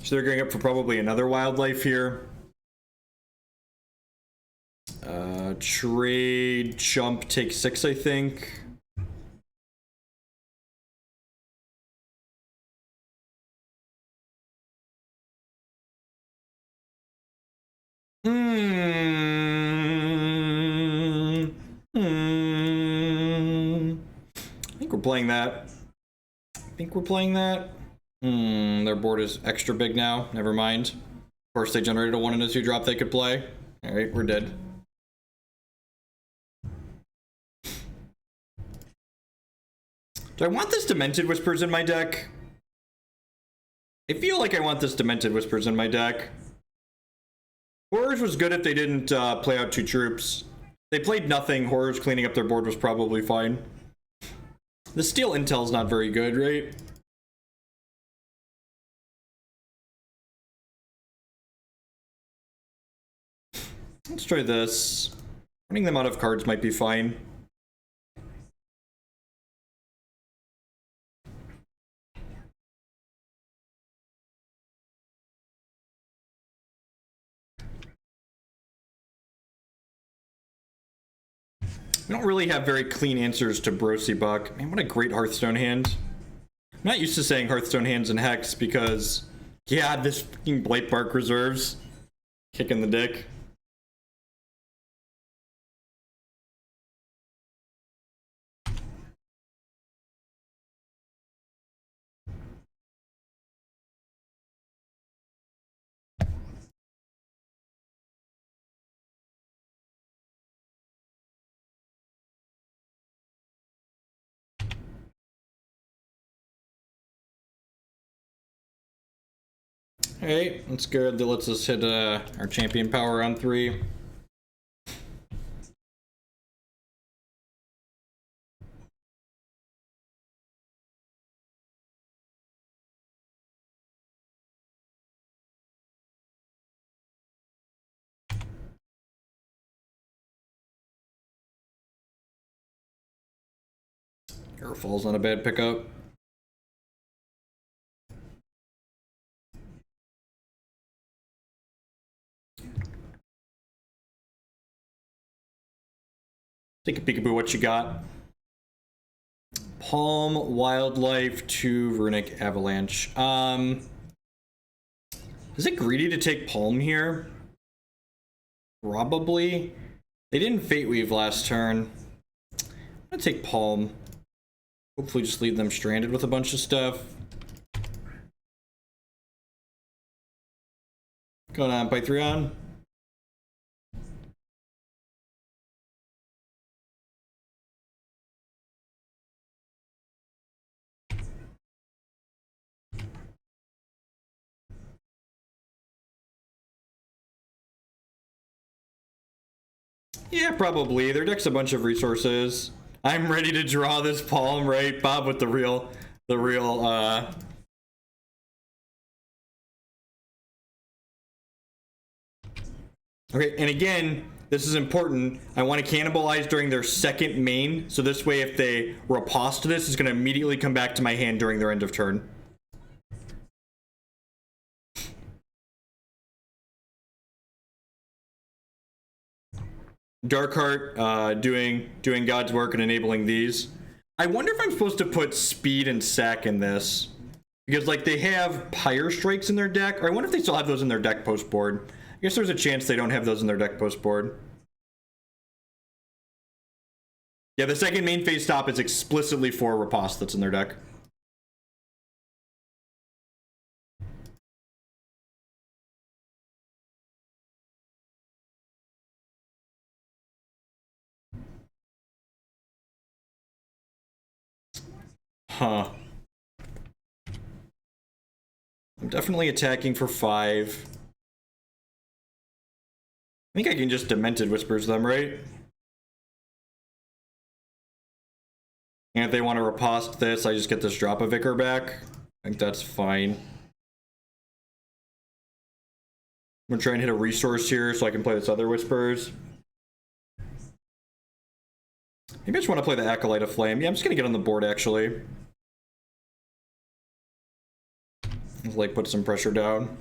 S1: So they're going up for probably another wildlife here. Trade, jump, take 6, I think. I think we're playing that. Their board is extra big now. Never mind. Of course, they generated a 1 and a 2 drop they could play. Alright, we're dead. Do I want this Demented Whispers in my deck? I feel like I want this Demented Whispers in my deck. Horrors was good if they didn't play out 2 troops. They played nothing. Horrors cleaning up their board was probably fine. The Steel Intel's not very good, right? Let's try this. Running them out of cards might be fine. We don't really have very clean answers to Brosy Buck. Man, what a great Hearthstone hand. I'm not used to saying Hearthstone hands in Hex because, yeah, this fucking Blightbark Reserves. Kicking the dick. Alright, that's good. That lets us hit our champion power on 3. Herofall's not a bad pickup. Take a peekaboo what you got. Palm, Wildlife, 2 Runic Avalanche. Is it greedy to take Palm here? Probably. They didn't Fate Weave last turn. I'm gonna take Palm. Hopefully just leave them stranded with a bunch of stuff. Going on, Pythrion. Yeah, probably. Their deck's a bunch of resources. I'm ready to draw this palm, right? Bob with the real, Okay, and again, this is important. I want to cannibalize during their second main, so this way if they riposte this, it's going to immediately come back to my hand during their end of turn. Darkheart doing God's work and enabling these. I wonder if I'm supposed to put speed and sack in this. Because, like, they have Pyre Strikes in their deck. Or I wonder if they still have those in their deck post-board. I guess there's a chance they don't have those in their deck post-board. Yeah, the second main phase stop is explicitly for riposte that's in their deck. Huh. I'm definitely attacking for 5. I think I can just Demented Whispers them, right? And if they want to riposte this, I just get this drop a Vicar back. I think that's fine. I'm gonna try and hit a resource here so I can play this other Whispers. Maybe I just want to play the Acolyte of Flame. Yeah, I'm just gonna get on the board actually. Just, like, put some pressure down.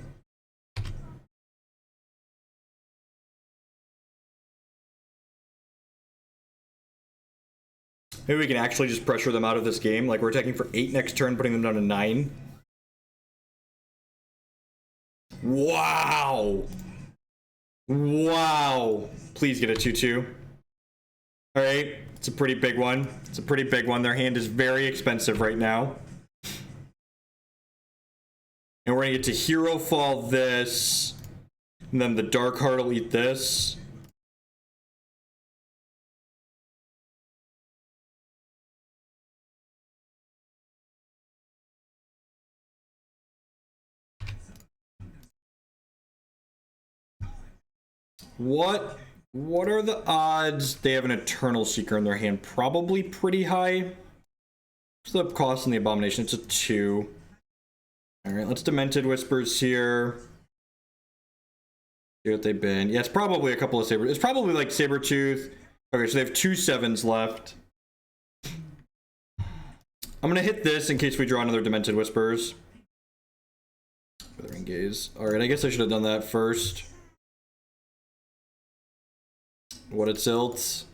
S1: Maybe we can actually just pressure them out of this game. Like, we're attacking for 8 next turn, putting them down to 9. Wow! Wow! Please get a 2-2. Alright, it's a pretty big one. It's a pretty big one. Their hand is very expensive right now. And we're gonna get to Herofall this. And then the Darkheart will eat this. What are the odds they have an Eternal Seeker in their hand? Probably pretty high. What's the cost in the Abomination? It's a 2. Alright, let's Demented Whispers here. See what they've been. Yeah, it's probably a couple of Saber. It's probably like Sabertooth. Okay, so they have 2 7s left. I'm gonna hit this in case we draw another Demented Whispers. Withering Gaze. Alright, I guess I should have done that first. What it tilts.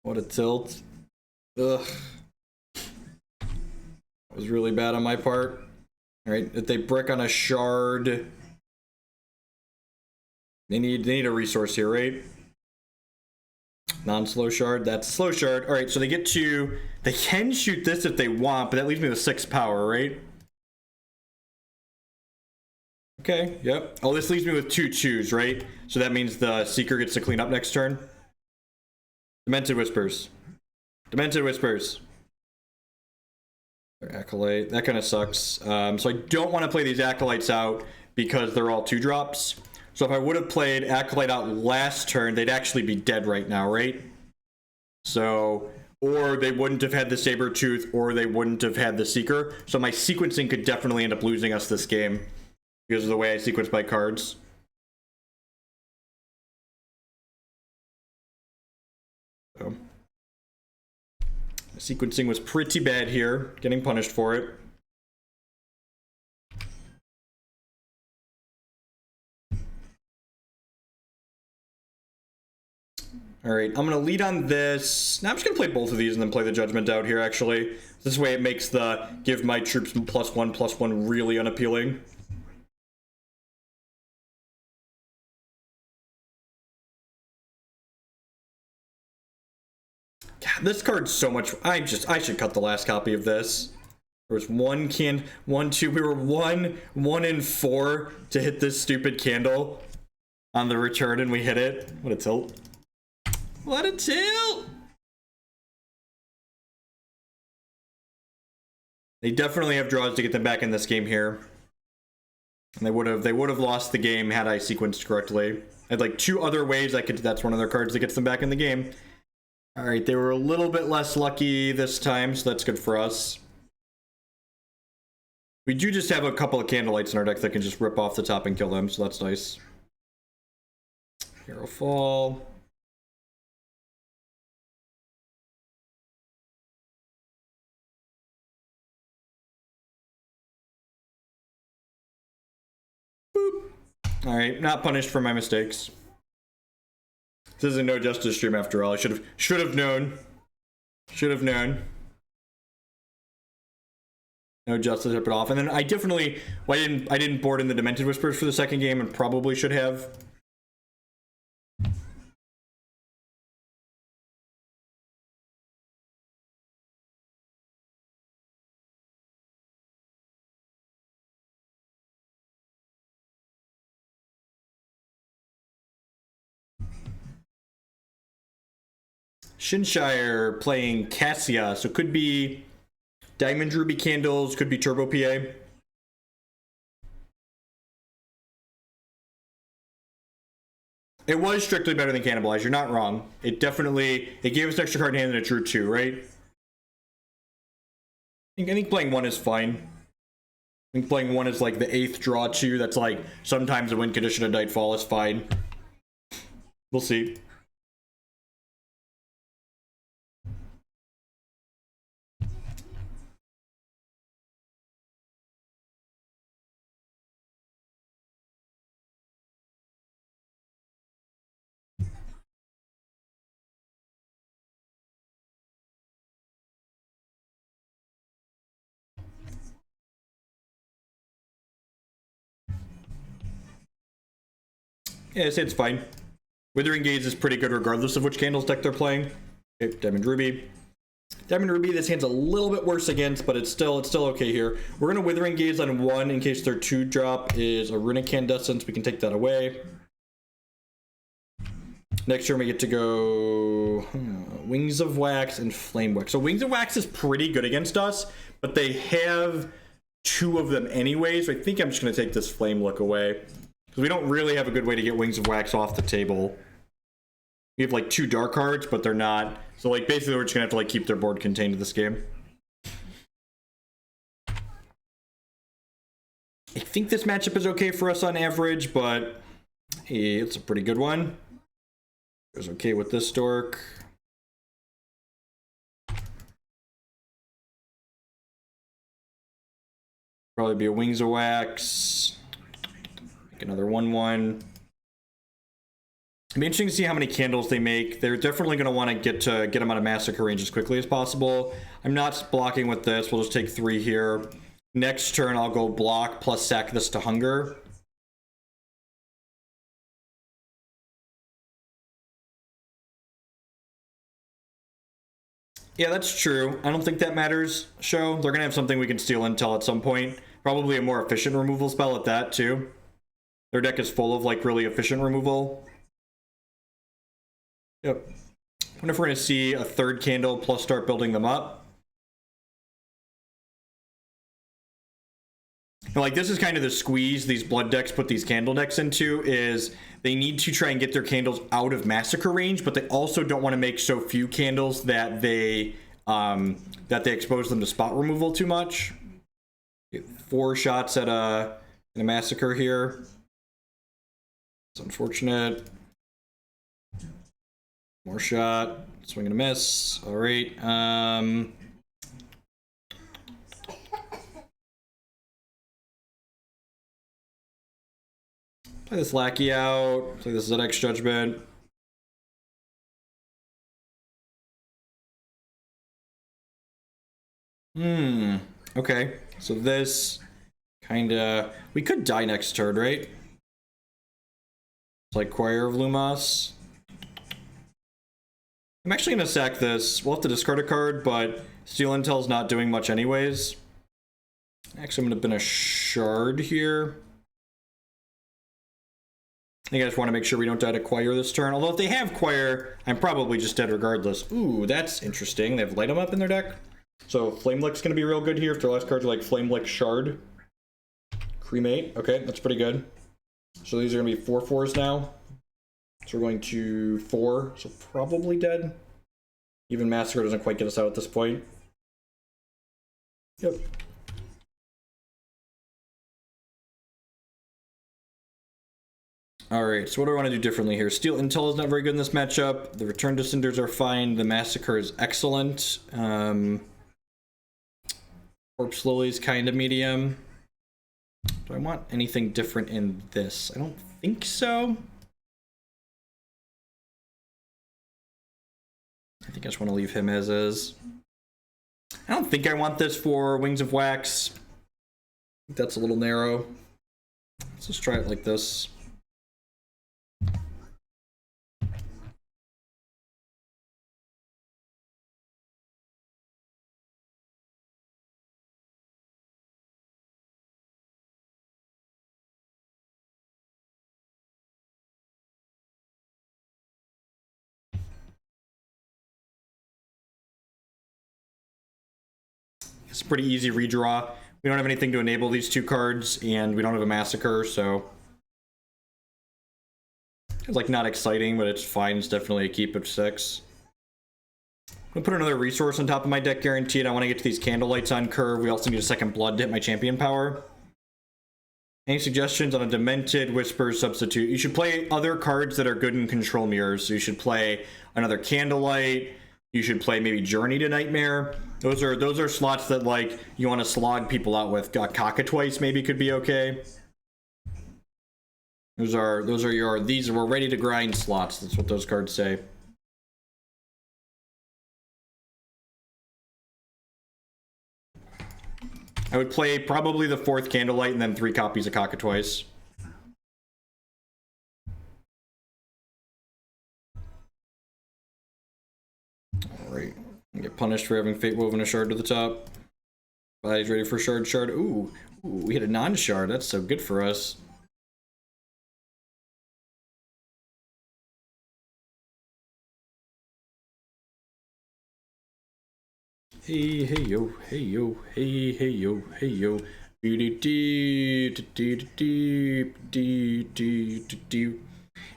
S1: What a tilt. Ugh. That was really bad on my part. Alright, if they brick on a shard. They need a resource here, right? Non-slow shard. That's slow shard. Alright, so they get to. They can shoot this if they want, but that leaves me with 6 power, right? Okay, yep. Oh, this leaves me with 2 2s, right? So that means the Seeker gets to clean up next turn. Demented Whispers. Demented Whispers. Acolyte. That kind of sucks. So I don't want to play these Acolytes out because they're all 2-drops. So if I would have played Acolyte out last turn, they'd actually be dead right now, right? So, or they wouldn't have had the Sabertooth, or they wouldn't have had the Seeker. So my sequencing could definitely end up losing us this game because of the way I sequence my cards. So, the sequencing was pretty bad here, getting punished for it. Alright, I'm gonna lead on this. Now I'm just gonna play both of these and then play the Judgment out here, actually. This way it makes the give my troops +1/+1 really unappealing. God, this card's so much. I should cut the last copy of this. There was 1, 2. We were 1 in 4 to hit this stupid candle on the return, and we hit it. What a tilt! What a tilt! They definitely have draws to get them back in this game here. And they would have lost the game had I sequenced correctly. I had like 2 other ways I could. That's one of their cards that gets them back in the game. All right, they were a little bit less lucky this time, so that's good for us. We do just have a couple of Candlelights in our deck that can just rip off the top and kill them, so that's nice. Herofall. Boop. All right, not punished for my mistakes. This is a no justice stream after all. I should have known. Should have known. No justice, rip it off. And then I definitely, well, I didn't board in the Demented Whispers for the second game, and probably should have. Shinshire playing Cassia, so could be Diamond Ruby Candles, could be Turbo PA. It was strictly better than Cannibalize, you're not wrong. It gave us an extra card in hand and it drew 2, right? I think playing 1 is fine. I think playing 1 is like the 8th draw 2, that's like sometimes a win condition of Nightfall is fine. We'll see. Yeah, it's fine. Withering Gaze is pretty good regardless of which Candles deck they're playing. Okay, Diamond Ruby. Diamond Ruby, this hand's a little bit worse against, but it's still okay here. We're gonna Withering Gaze on 1 in case their 2-drop is a Runic Incandescence. We can take that away. Next turn we get to go Wings of Wax and Flame Wax. So Wings of Wax is pretty good against us, but they have 2 of them anyways. So I think I'm just gonna take this Flame Look away. Because we don't really have a good way to get Wings of Wax off the table. We have like 2 dark cards, but they're not. So like basically we're just gonna have to like keep their board contained to this game. I think this matchup is okay for us on average, but hey, it's a pretty good one. It was okay with this dork. Probably be a Wings of Wax. Make another 1/1. It'll be interesting to see how many candles they make. They're definitely going to want to get them out of Massacre range as quickly as possible. I'm not blocking with this. We'll just take 3 here. Next turn, I'll go block plus sack this to Hunger. Yeah, that's true. I don't think that matters, Show. They're going to have something we can steal intel at some point. Probably a more efficient removal spell at that, too. Their deck is full of, like, really efficient removal. Yep. I wonder if we're going to see a 3rd candle plus start building them up. And, like, this is kind of the squeeze these blood decks put these candle decks into, is they need to try and get their candles out of Massacre range, but they also don't want to make so few candles that they expose them to spot removal too much. Get 4 shots at a Massacre here. It's unfortunate. More shot. Swing and a miss. All right. Play this Lackey out. Play this Zeddek's Judgment. Okay. So this kinda... We could die next turn, right? It's like Choir of Lumos. I'm actually gonna sack this. We'll have to discard a card, but Steal Intel's not doing much anyways. Actually, I'm gonna bin a Shard here. I think I just want to make sure we don't die to Choir this turn. Although if they have Choir, I'm probably just dead regardless. Ooh, that's interesting. They have Light 'em Up in their deck. So Flame Lick's going to be real good here if their last cards are like Flame Lick Shard. Cremate. Okay, that's pretty good. So these are going to be 4/4s now. So we're going to 4, so probably dead. Even Massacre doesn't quite get us out at this point. Yep. Alright, so what do I want to do differently here? Steel Intel is not very good in this matchup. The Return to Cinders are fine. The Massacre is excellent. Corpse Lily is kind of medium. Do I want anything different in this? I don't think so. I think I just want to leave him as is. I don't think I want this for Wings of Wax. I think that's a little narrow. Let's just try it like this. It's a pretty easy redraw. We don't have anything to enable these two cards, and we don't have a Massacre, so it's like not exciting, but it's fine. It's definitely a keep of 6. I'm gonna put another resource on top of my deck guaranteed. I want to get to these Candlelights on curve. We also need a second blood to hit my champion power. Any suggestions on a Demented Whispers substitute? You should play other cards that are good in control mirrors. So you should play another Candlelight. You should play maybe Journey to Nightmare. Those are slots that like you want to slog people out with. Cockatrice maybe could be okay. These we're ready to grind slots. That's what those cards say. I would play probably the 4th Candlelight and then 3 copies of Cockatrice. Alright. Get punished for having Fate Woven a shard to the top. Body's ready for shard. Ooh, we hit a non-shard. That's so good for us. Hey yo, hey yo, hey yo, hey yo.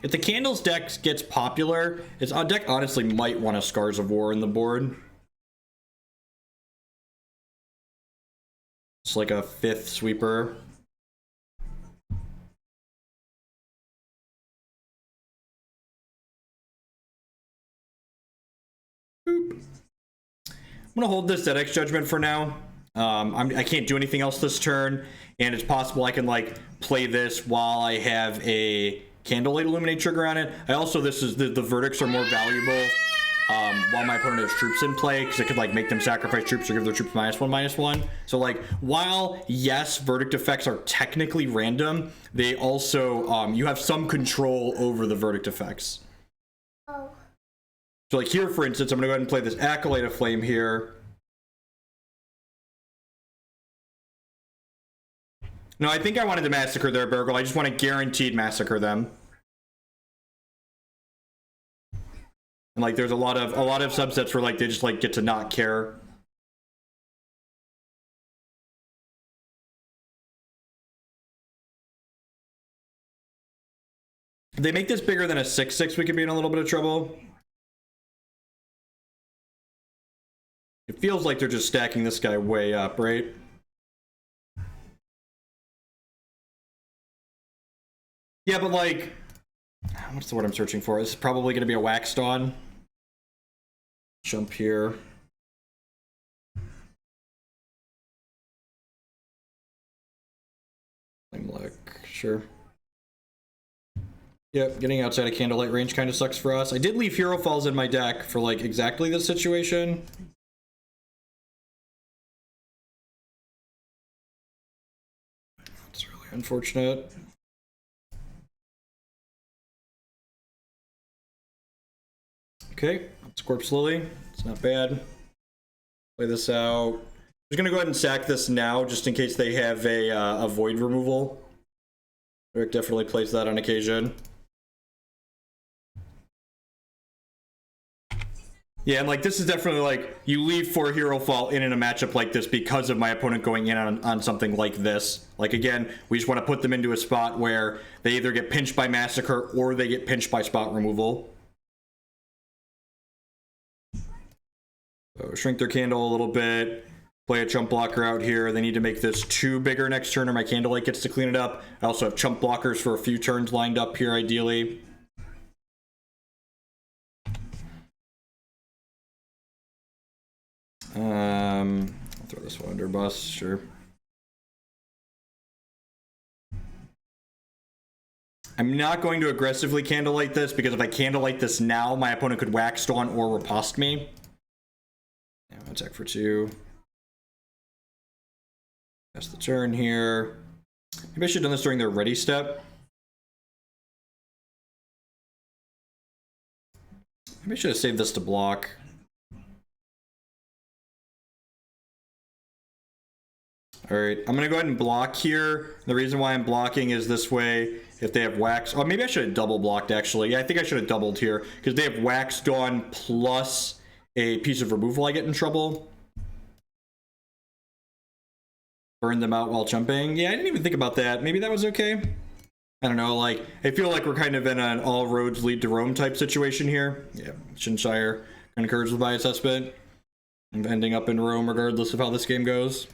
S1: If the Candles deck gets popular, its deck honestly might want a Scars of War in the board. It's like a 5th sweeper. Boop. I'm gonna hold this Zeddek's Judgment for now. I can't do anything else this turn, and it's possible I can like play this while I have a Candlelight Illuminate trigger on it. I also, this is the verdicts are more valuable while my opponent has troops in play, because it could like make them sacrifice troops or give their troops -1/-1. So like, while yes, verdict effects are technically random, they also you have some control over the verdict effects. Oh. So like here, for instance, I'm gonna go ahead and play this Acolyte of Flame here. No, I think I wanted to Massacre there, Burgle. I just want to guaranteed Massacre them. And like, there's a lot of subsets where like they just like get to not care. If they make this bigger than a 6/6, we could be in a little bit of trouble. It feels like they're just stacking this guy way up, right? Yeah, but like, what's the word I'm searching for? This is probably going to be a Waxed On. Jump here. Flame sure. Yep, getting outside of Candlelight range kind of sucks for us. I did leave Herofalls in my deck for like exactly this situation. That's really unfortunate. Okay, let's Corpse Lily. It's not bad. Play this out. I'm just gonna go ahead and sack this now, just in case they have a void removal. Rick definitely plays that on occasion. Yeah, and like this is definitely like you leave for Herofall in a matchup like this because of my opponent going in on something like this. Like again, we just want to put them into a spot where they either get pinched by Massacre or they get pinched by spot removal. So shrink their candle a little bit. Play a chump blocker out here. They need to make this 2 bigger next turn or my Candlelight gets to clean it up. I also have chump blockers for a few turns lined up here ideally. I'll throw this one under bus, sure. I'm not going to aggressively Candlelight this because if I Candlelight this now, my opponent could Wax Dawn or Riposte me. Yeah, I'm gonna attack for 2. That's the turn here. Maybe I should have done this during their ready step. Maybe I should have saved this to block. Alright, I'm gonna go ahead and block here. The reason why I'm blocking is this way, if they have Wax... Oh, maybe I should have double blocked, actually. Yeah, I think I should have doubled here, because they have Wax Dawn plus a piece of removal, I get in trouble. Burn them out while jumping. Yeah, I didn't even think about that. Maybe that was okay. I don't know, like, I feel like we're kind of in an all roads lead to Rome type situation here. Yeah, Shinshire concurs with my assessment. I'm ending up in Rome regardless of how this game goes.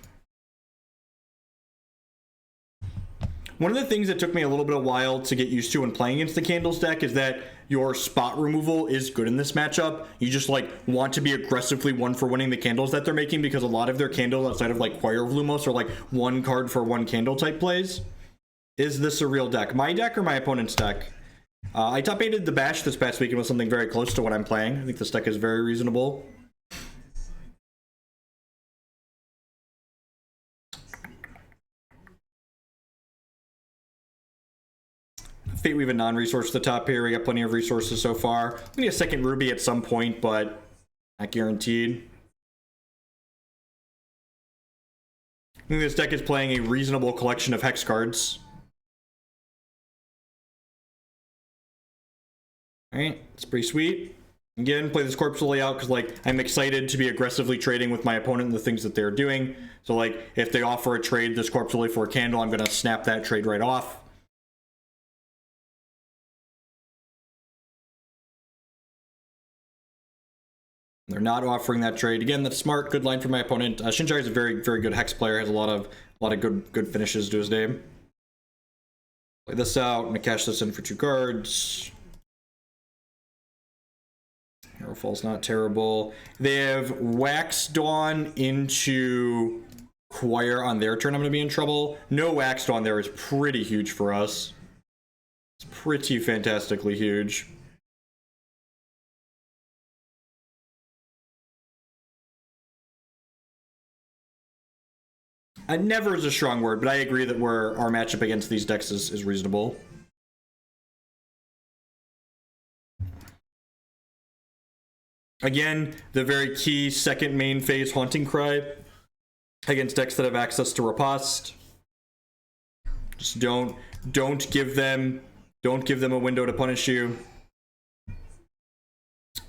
S1: One of the things that took me a little bit of while to get used to when playing against the Candles deck is that your spot removal is good in this matchup. You just like want to be aggressively one for winning the candles that they're making because a lot of their candles outside of like Choir of Lumos are like 1 card for 1 candle type plays. Is this a real deck? My deck or my opponent's deck? I top 8'd the Bash this past weekend with something very close to what I'm playing. I think this deck is very reasonable. Fate Weave a non-resource to the top here. We got plenty of resources so far. We need a second Ruby at some point, but not guaranteed. I think this deck is playing a reasonable collection of Hex cards. Alright, it's pretty sweet. Again, play this Corpse Lily out because, like, I'm excited to be aggressively trading with my opponent and the things that they're doing. So, like, if they offer a trade, this Corpse Lily for a candle, I'm going to snap that trade right off. They're not offering that trade. Again, that's smart. Good line from my opponent. Shinshire is a very, very good Hex player. Has a lot of good finishes to his name. Play this out. I'm gonna cash this in for 2 cards. Herofall's not terrible. They have Wax Dawn into Choir on their turn. I'm gonna be in trouble. No Wax Dawn there is pretty huge for us. It's pretty fantastically huge. Never is a strong word, but I agree that our matchup against these decks is reasonable. Again, the very key second main phase Haunting Cry against decks that have access to Riposte. Just don't give them a window to punish you.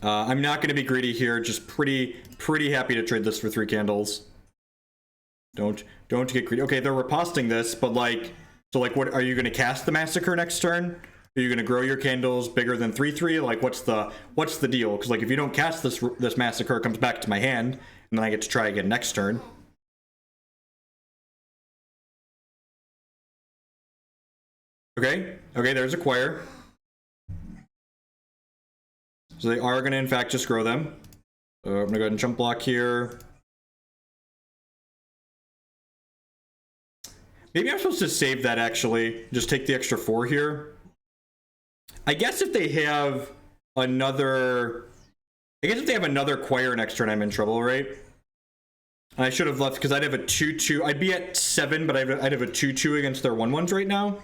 S1: I'm not going to be greedy here. Just pretty happy to trade this for 3 candles. Don't get greedy. Okay, they're riposting this, but like, so like, what are you going to cast the Massacre next turn? Are you going to grow your candles bigger than 3/3? Like, what's the deal? Because like, if you don't cast this Massacre, it comes back to my hand, and then I get to try again next turn. Okay, there's a Choir. So they are going to in fact just grow them. So I'm going to go ahead and jump block here. Maybe I'm supposed to save that, actually. Just take the extra 4 here. I guess if they have another... Choir next turn, I'm in trouble, right? I should have left, because I'd have a 2-2. I'd be at 7, but I'd have a 2-2 against their 1-1s right now.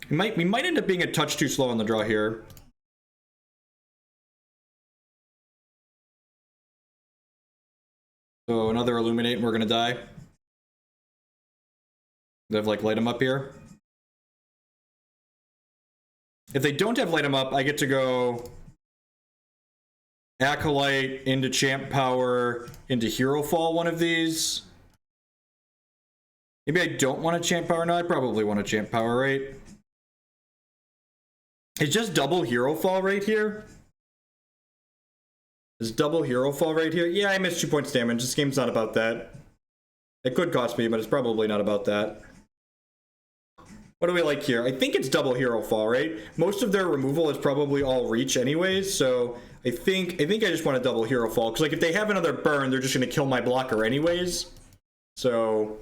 S1: We might end up being a touch too slow on the draw here. So another Illuminate, and we're going to die. They have like light them up here. If they don't have light them up, I get to go Acolyte into Champ Power into Herofall, one of these. Maybe I don't want a Champ Power. No, I probably want a Champ Power, right? It's just double Herofall right here. Is double Herofall right here? Yeah, I missed 2 points damage. This game's not about that. It could cost me, but it's probably not about that. What do we like here? I think it's double Herofall, right? Most of their removal is probably all reach anyways, so I think I just want a double Herofall, because like if they have another burn, they're just gonna kill my blocker anyways. So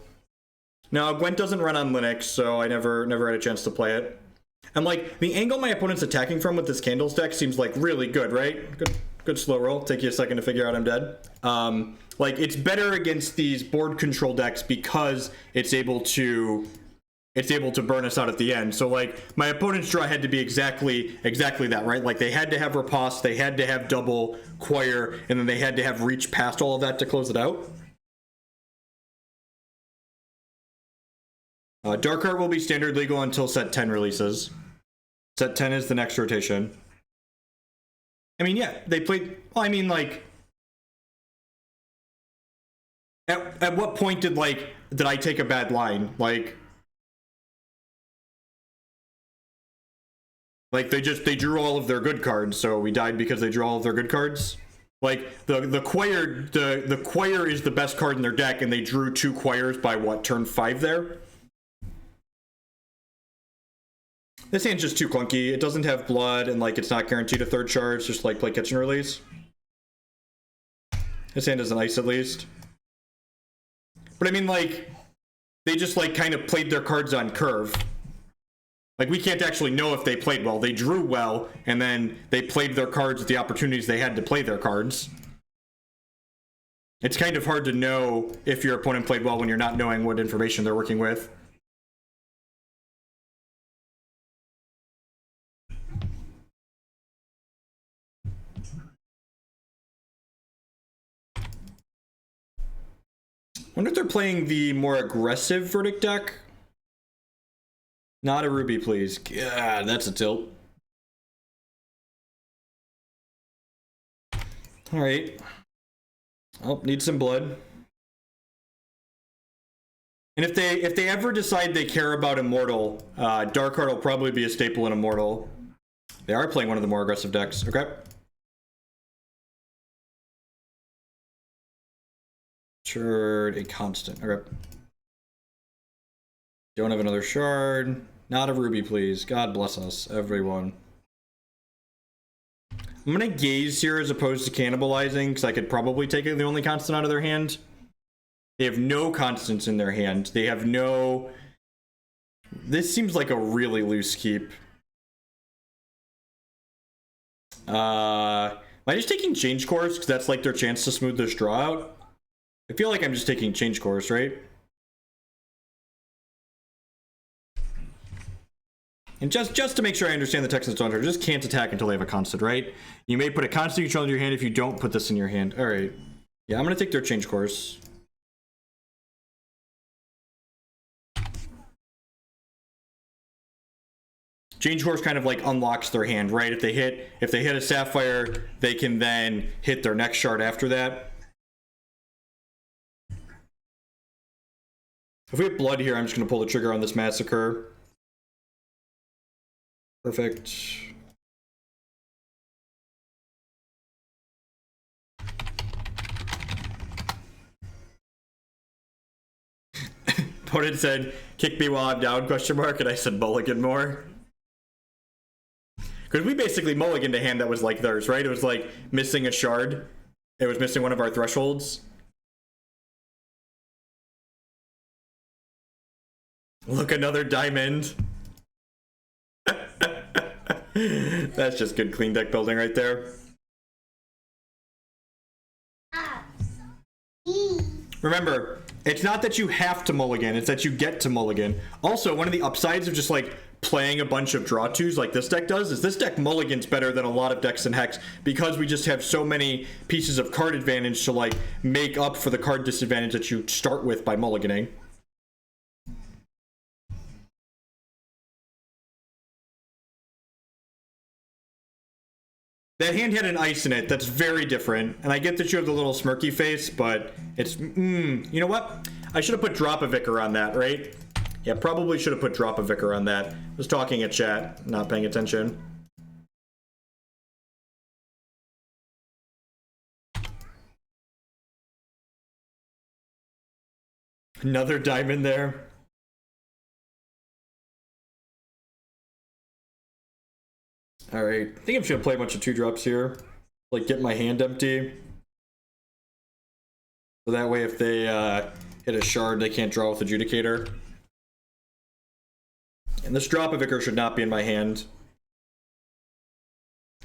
S1: no, Gwent doesn't run on Linux, so I never had a chance to play it. And like the angle my opponent's attacking from with this Candles deck seems like really good, right? Good slow roll. Take you a second to figure out I'm dead. Like it's better against these board control decks because it's able to burn us out at the end. So like my opponent's draw had to be exactly that, right? Like they had to have Riposte, they had to have double Choir, and then they had to have reach past all of that to close it out. Dark Art will be standard legal until set 10 releases. Set 10 is the next rotation. I mean, yeah, they played. Well, I mean, like, at what point did I take a bad line? Like they drew all of their good cards, so we died because they drew all of their good cards. Like the Choir is the best card in their deck, and they drew 2 Choirs by what, turn 5 there? This hand's just too clunky. It doesn't have blood, and like it's not guaranteed a 3rd charge, just like play Kitchen Release. This hand is an ice at least. But I mean, like, they just like kind of played their cards on curve. Like we can't actually know if they played well. They drew well, and then they played their cards at the opportunities they had to play their cards. It's kind of hard to know if your opponent played well when you're not knowing what information they're working with. I wonder if they're playing the more aggressive Verdict deck. Not a Ruby, please. God, that's a tilt. All right. Oh, need some blood. And if they ever decide they care about Immortal, Dark Heart will probably be a staple in Immortal. They are playing one of the more aggressive decks. Okay. Shard, a constant. Okay. Don't have another shard. Not a Ruby, please. God bless us, everyone. I'm gonna gaze here as opposed to cannibalizing, because I could probably take the only constant out of their hand. They have no constants in their hand. They have no... This seems like a really loose keep. Am I just taking Change Course? Because that's like their chance to smooth this draw out. I feel like I'm just taking Change Course, right? And just to make sure I understand the text that's on here, just can't attack until they have a constant, right? You may put a constant control in your hand if you don't put this in your hand. All right. Yeah, I'm going to take their Change Course. Change Course kind of like unlocks their hand, right? If they hit a Sapphire, they can then hit their next shard after that. If we have blood here, I'm just going to pull the trigger on this Massacre. Perfect. Opponent said, kick me while I'm down, question mark, and I said mulligan more. Because we basically mulliganed a hand that was like theirs, right? It was like missing a shard. It was missing one of our thresholds. Look, another diamond. That's just good clean deck building right there. Remember, it's not that you have to mulligan, it's that you get to mulligan. Also, one of the upsides of just like playing a bunch of draw twos like this deck does is this deck mulligans better than a lot of decks in Hex because we just have so many pieces of card advantage to like make up for the card disadvantage that you start with by mulliganing. That hand had an ice in it. That's very different. And I get that you have the little smirky face, but it's... you know what? I should have put Drop a Vicar on that, right? Yeah, probably should have put Drop a Vicar on that. I was talking at chat, not paying attention. Another diamond there. All right, I think I'm just gonna play a bunch of 2-drops here. Like, get my hand empty. So that way if they hit a shard, they can't draw with Adjudicator. And this Drop a Vicar should not be in my hand.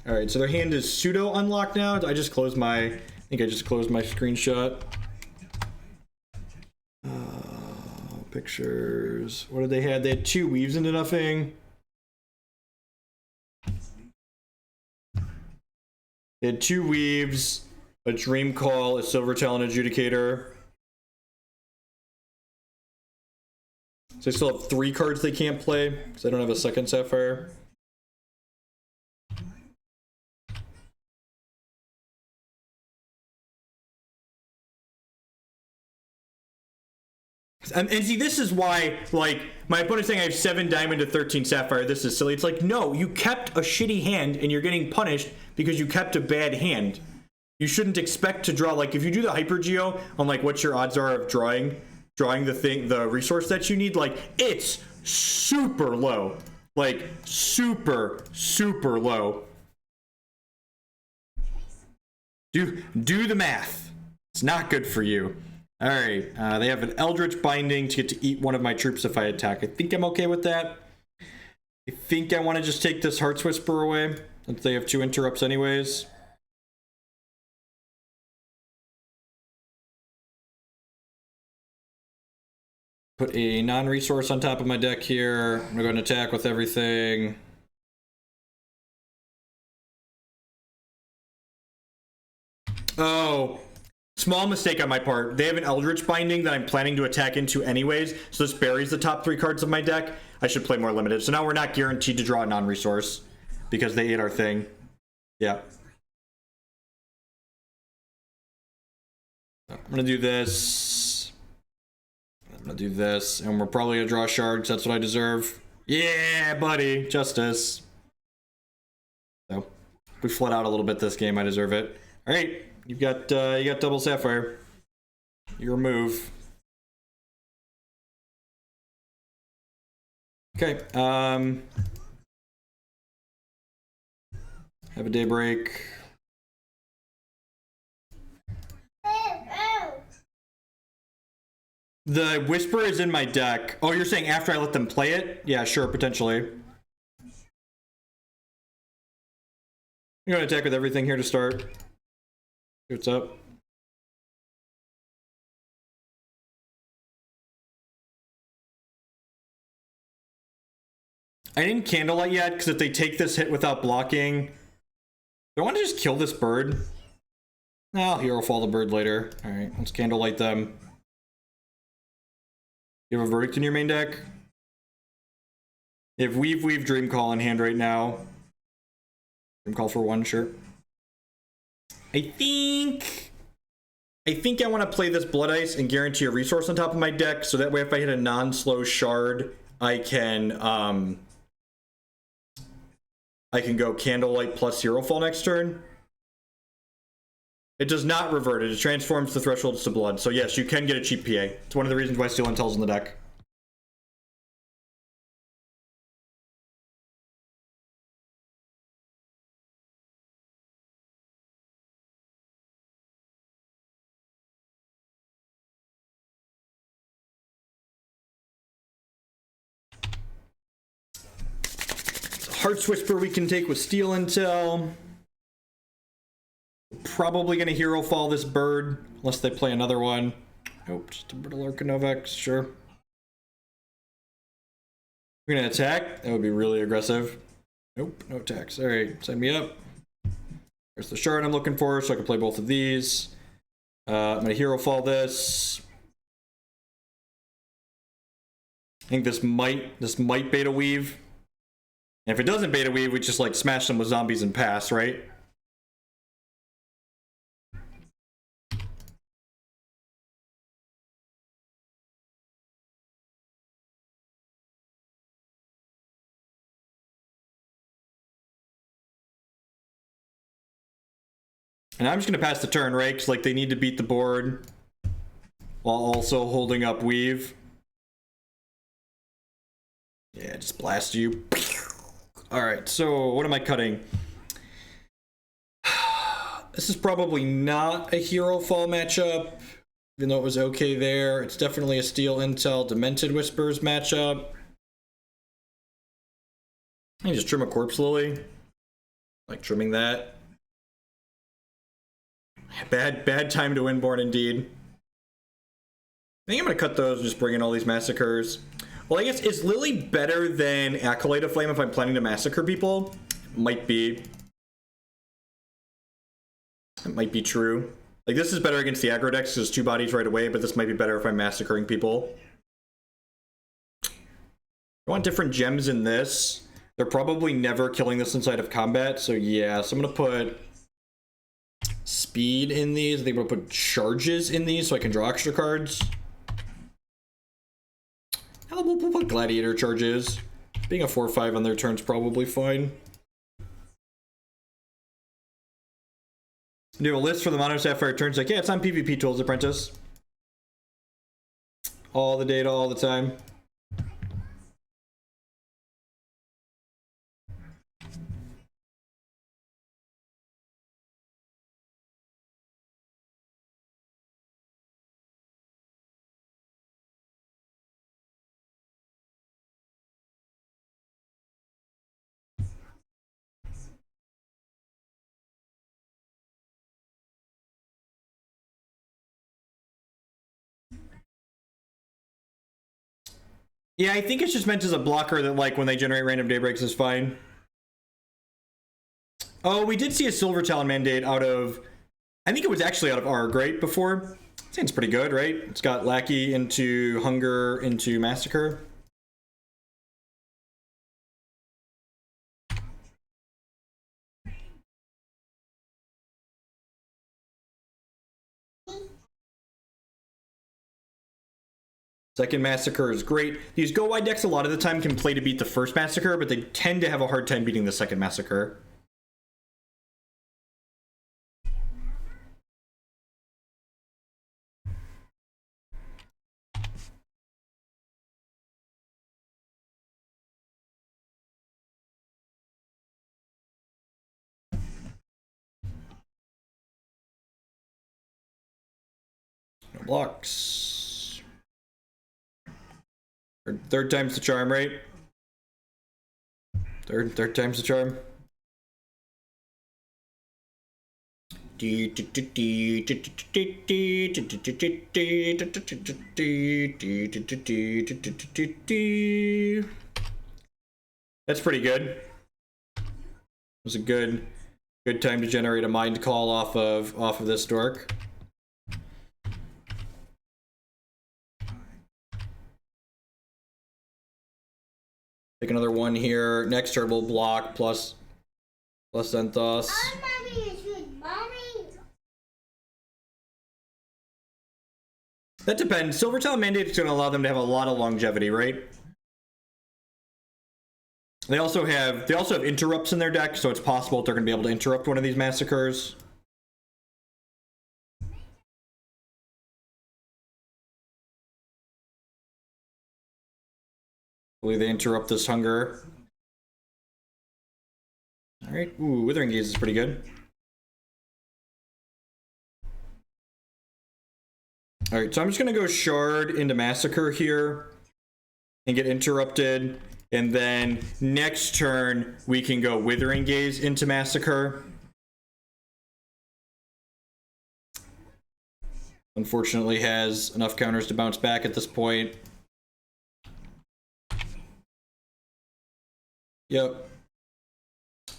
S1: All right, so their hand is pseudo unlocked now. I just closed my, I think I just closed my screenshot. Pictures. What did they have? They had 2 weaves into nothing. They had 2 weaves, a Dream Call, a Silvertail, and Adjudicator. So I still have 3 cards they can't play because I don't have a second Sapphire. And see, this is why, like, my opponent's saying I have 7 diamond to 13 sapphire. This is silly. It's like, no, you kept a shitty hand and you're getting punished because you kept a bad hand. You shouldn't expect to draw, like, if you do the hyper geo on, like, what your odds are of drawing the resource that you need, like, it's super low. Like, super, super low. Do the math. It's not good for you. All right, they have an Eldritch Binding to get to eat one of my troops if I attack. I think I'm okay with that. I think I want to just take this Heart's Whisper away, since they have 2 interrupts anyways. Put a non-resource on top of my deck here. I'm going to attack with everything. Oh. Small mistake on my part. They have an Eldritch Binding that I'm planning to attack into anyways, so this buries the top 3 cards of my deck. I should play more limited. So now we're not guaranteed to draw a non-resource because they ate our thing. Yeah. I'm gonna do this. I'm gonna do this, and we're probably gonna draw shards. That's what I deserve. Yeah, buddy. Justice. So, we flood out a little bit this game. I deserve it. All right. You got double sapphire. You remove. Okay. Have a daybreak. The Whisper is in my deck. Oh, you're saying after I let them play it? Yeah, sure, potentially. I'm gonna attack with everything here to start. See what's up. I didn't Candlelight yet, because if they take this hit without blocking... Do I want to just kill this bird? No, I'll Herofall the bird later. Alright, let's Candlelight them. You have a Verdict in your main deck? You have Weave, Dream Call in hand right now. Dream Call for 1, sure. I think I want to play this Blood Ice and guarantee a resource on top of my deck, so that way if I hit a non-slow shard, I can go Candlelight plus Herofall next turn. It does not revert it. It transforms the thresholds to blood. So yes, you can get a cheap PA. It's one of the reasons why Steel Intel's in the deck. Heart's Whisper we can take with Steel Intel. Probably gonna Herofall this bird, unless they play another one. Nope, just a Brittle Arcanovex, sure. We're gonna attack. That would be really aggressive. Nope, no attacks. Alright, sign me up. There's the shard I'm looking for, so I can play both of these. I'm gonna Herofall this. I think this might beta weave. And if it doesn't beta weave, we just like smash them with zombies and pass, right? And I'm just gonna pass the turn, right? Because like they need to beat the board while also holding up weave. Yeah, just blast you. Alright, so what am I cutting? This is probably not a Herofall matchup, even though it was okay there. It's definitely a Steel Intel Demented Whispers matchup. I can just trim a Corpse Lily. Like trimming that. Bad time to Windborn indeed. I think I'm gonna cut those and just bring in all these Massacres. Well, I guess, is Lily better than Acolyte of Flame if I'm planning to massacre people? Might be. That might be true. Like, this is better against the aggro decks because 2 bodies right away, but this might be better if I'm massacring people. I want different gems in this. They're probably never killing this inside of combat, so yeah. So I'm gonna put speed in these. I think I'm gonna put charges in these so I can draw extra cards. We'll put Gladiator charges. Being a 4/5 on their turn's probably fine. Do a list for the Mono Sapphire turns. Like, yeah, it's on PvP Tools Apprentice. All the data, all the time. Yeah, I think it's just meant as a blocker that, like, when they generate random daybreaks is fine. Oh, we did see a Silver Talon mandate out of... I think it was actually out of Arg, right, before? Seems pretty good, right? It's got Lackey into Hunger into Massacre. Second Massacre is great. These go wide decks a lot of the time can play to beat the first Massacre, but they tend to have a hard time beating the second Massacre. No blocks. Third time's the charm, right? Third time's the charm. That's pretty good. It was a good time to generate a mind call off of this dork. Take another one here. Next turn will block plus Xentoth. That depends. Silver Talon mandate is going to allow them to have a lot of longevity, right? They also have interrupts in their deck, so it's possible they're going to be able to interrupt one of these massacres. Hopefully they interrupt this hunger. All right. Ooh, Withering Gaze is pretty good. All right, so I'm just gonna go Shard into Massacre here and get interrupted, and then next turn we can go Withering Gaze into Massacre. Unfortunately, has enough counters to bounce back at this point. Yep.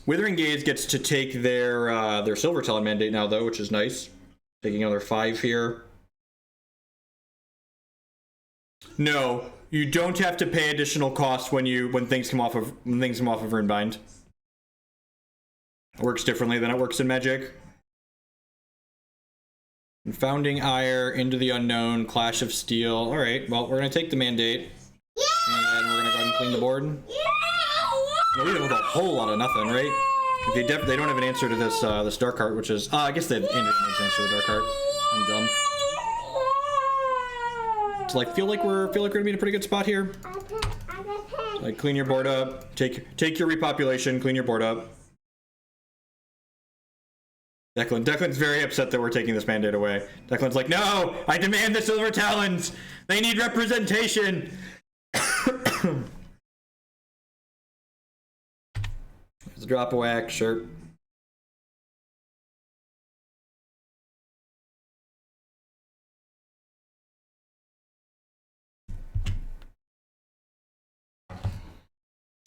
S1: Withering Gaze gets to take their Silver Talon mandate now, though, which is nice. Taking another 5 here. No, you don't have to pay additional costs when things come off of Runebind. It works differently than it works in Magic. Confounding Ire into the Unknown, Clash of Steel. All right, well, we're gonna take the mandate, and then we're gonna go ahead and clean the board. No, we didn't with a whole lot of nothing, right? They don't have an answer to this this dark heart, which is I guess they have an answer to the dark heart. I'm dumb. So like feel like we're gonna be in a pretty good spot here. So, like clean your board up, take your repopulation, clean your board up. Declan's very upset that we're taking this mandate away. Declan's like, no, I demand the Silver Talons. They need representation. There's a drop a whack, sure.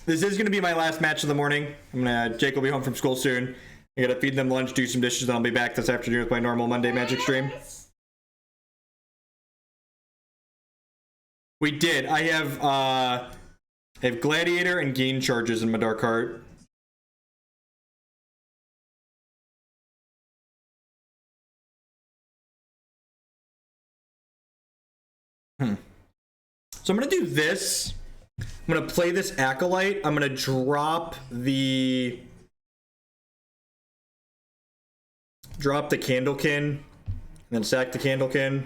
S1: This is going to be my last match of the morning. Jake will be home from school soon. I gotta feed them lunch, do some dishes, and I'll be back this afternoon with my normal Monday Magic stream. We did. I have Gladiator and Gain charges in my Dark Heart. So I'm gonna do this. I'm gonna play this Acolyte. I'm gonna drop the Candlekin, and then sack the Candlekin.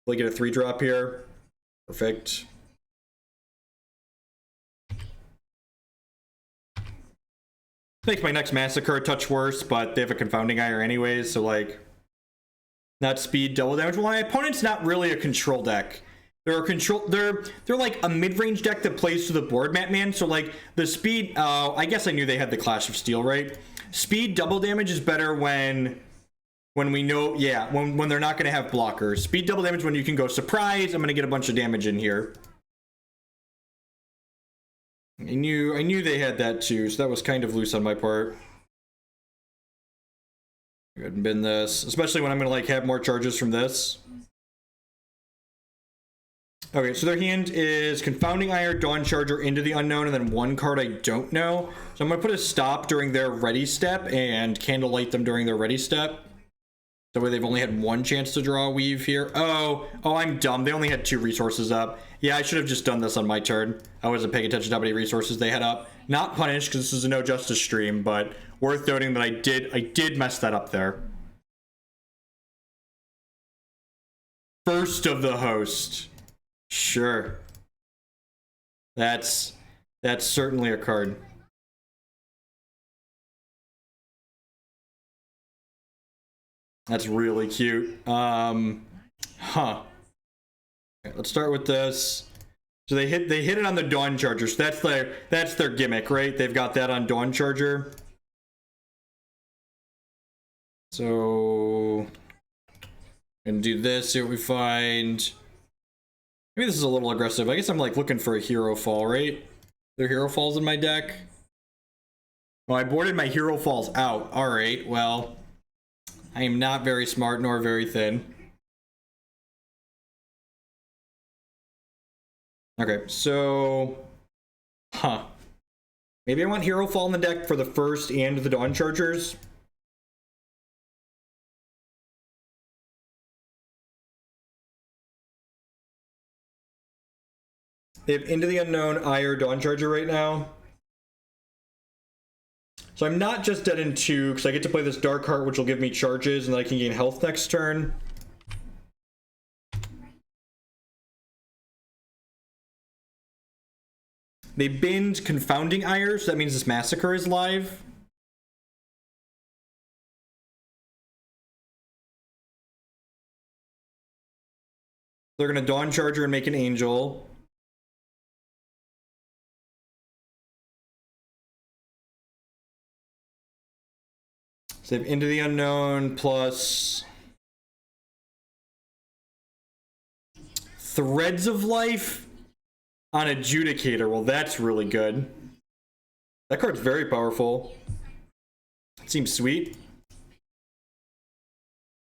S1: We'll get a 3-drop here. Perfect. Makes my next Massacre a touch worse, but they have a Confounding Ire anyways, so like, not speed double damage. Well, my opponent's not really a control deck. They're like a mid-range deck that plays to the board map, man. So like the speed, I guess I knew they had the Clash of Steel, right? Speed double damage is better when we know, yeah, when they're not gonna have blockers. Speed double damage when you can go surprise. I'm gonna get a bunch of damage in here. I knew they had that too, so that was kind of loose on my part. Go ahead and bin this, especially when I'm gonna like have more charges from this. Okay, so their hand is Confounding Ire, Dawn Charger, Into the Unknown, and then one card I don't know. So I'm going to put a stop during their ready step and Candlelight them during their ready step. That way they've only had one chance to draw a weave here. Oh, I'm dumb. They only had 2 resources up. Yeah, I should have just done this on my turn. I wasn't paying attention to how many resources they had up. Not punished because this is a No Justice stream, but worth noting that I did mess that up there. First of the Host. Sure. That's certainly a card. That's really cute. Okay, let's start with this. So they hit it on the Dawn Charger. So that's their gimmick, right? They've got that on Dawn Charger. So and do this, see what we find. Maybe this is a little aggressive. I guess I'm like looking for a Herofall, right? There are Herofalls in my deck. Well, I boarded my Herofalls out. Alright, well, I am not very smart nor very thin. Okay, so maybe I want Herofall in the deck for the first and the Dawn Chargers. They have Into the Unknown, Ire, Dawn Charger right now. So I'm not just dead in 2, because I get to play this Dark Heart, which will give me charges, and then I can gain health next turn. They binned Confounding Ire, so that means this Massacre is live. They're going to Dawn Charger and make an Angel. So they have Into the Unknown plus Threads of Life on Adjudicator. Well, that's really good. That card's very powerful. It seems sweet.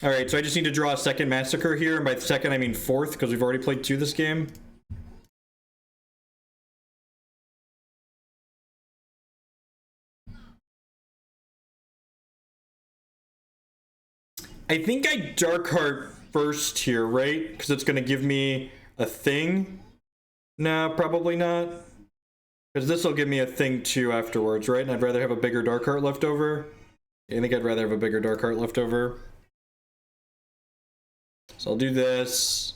S1: Alright, so I just need to draw a second Massacre here, and by second I mean 4th, because we've already played 2 this game. I think I Dark Heart first here, right? Because it's going to give me a thing. No, probably not. Because this will give me a thing too afterwards, right? And I'd rather have a bigger dark heart left over. I think I'd rather have a bigger dark heart left over. So I'll do this.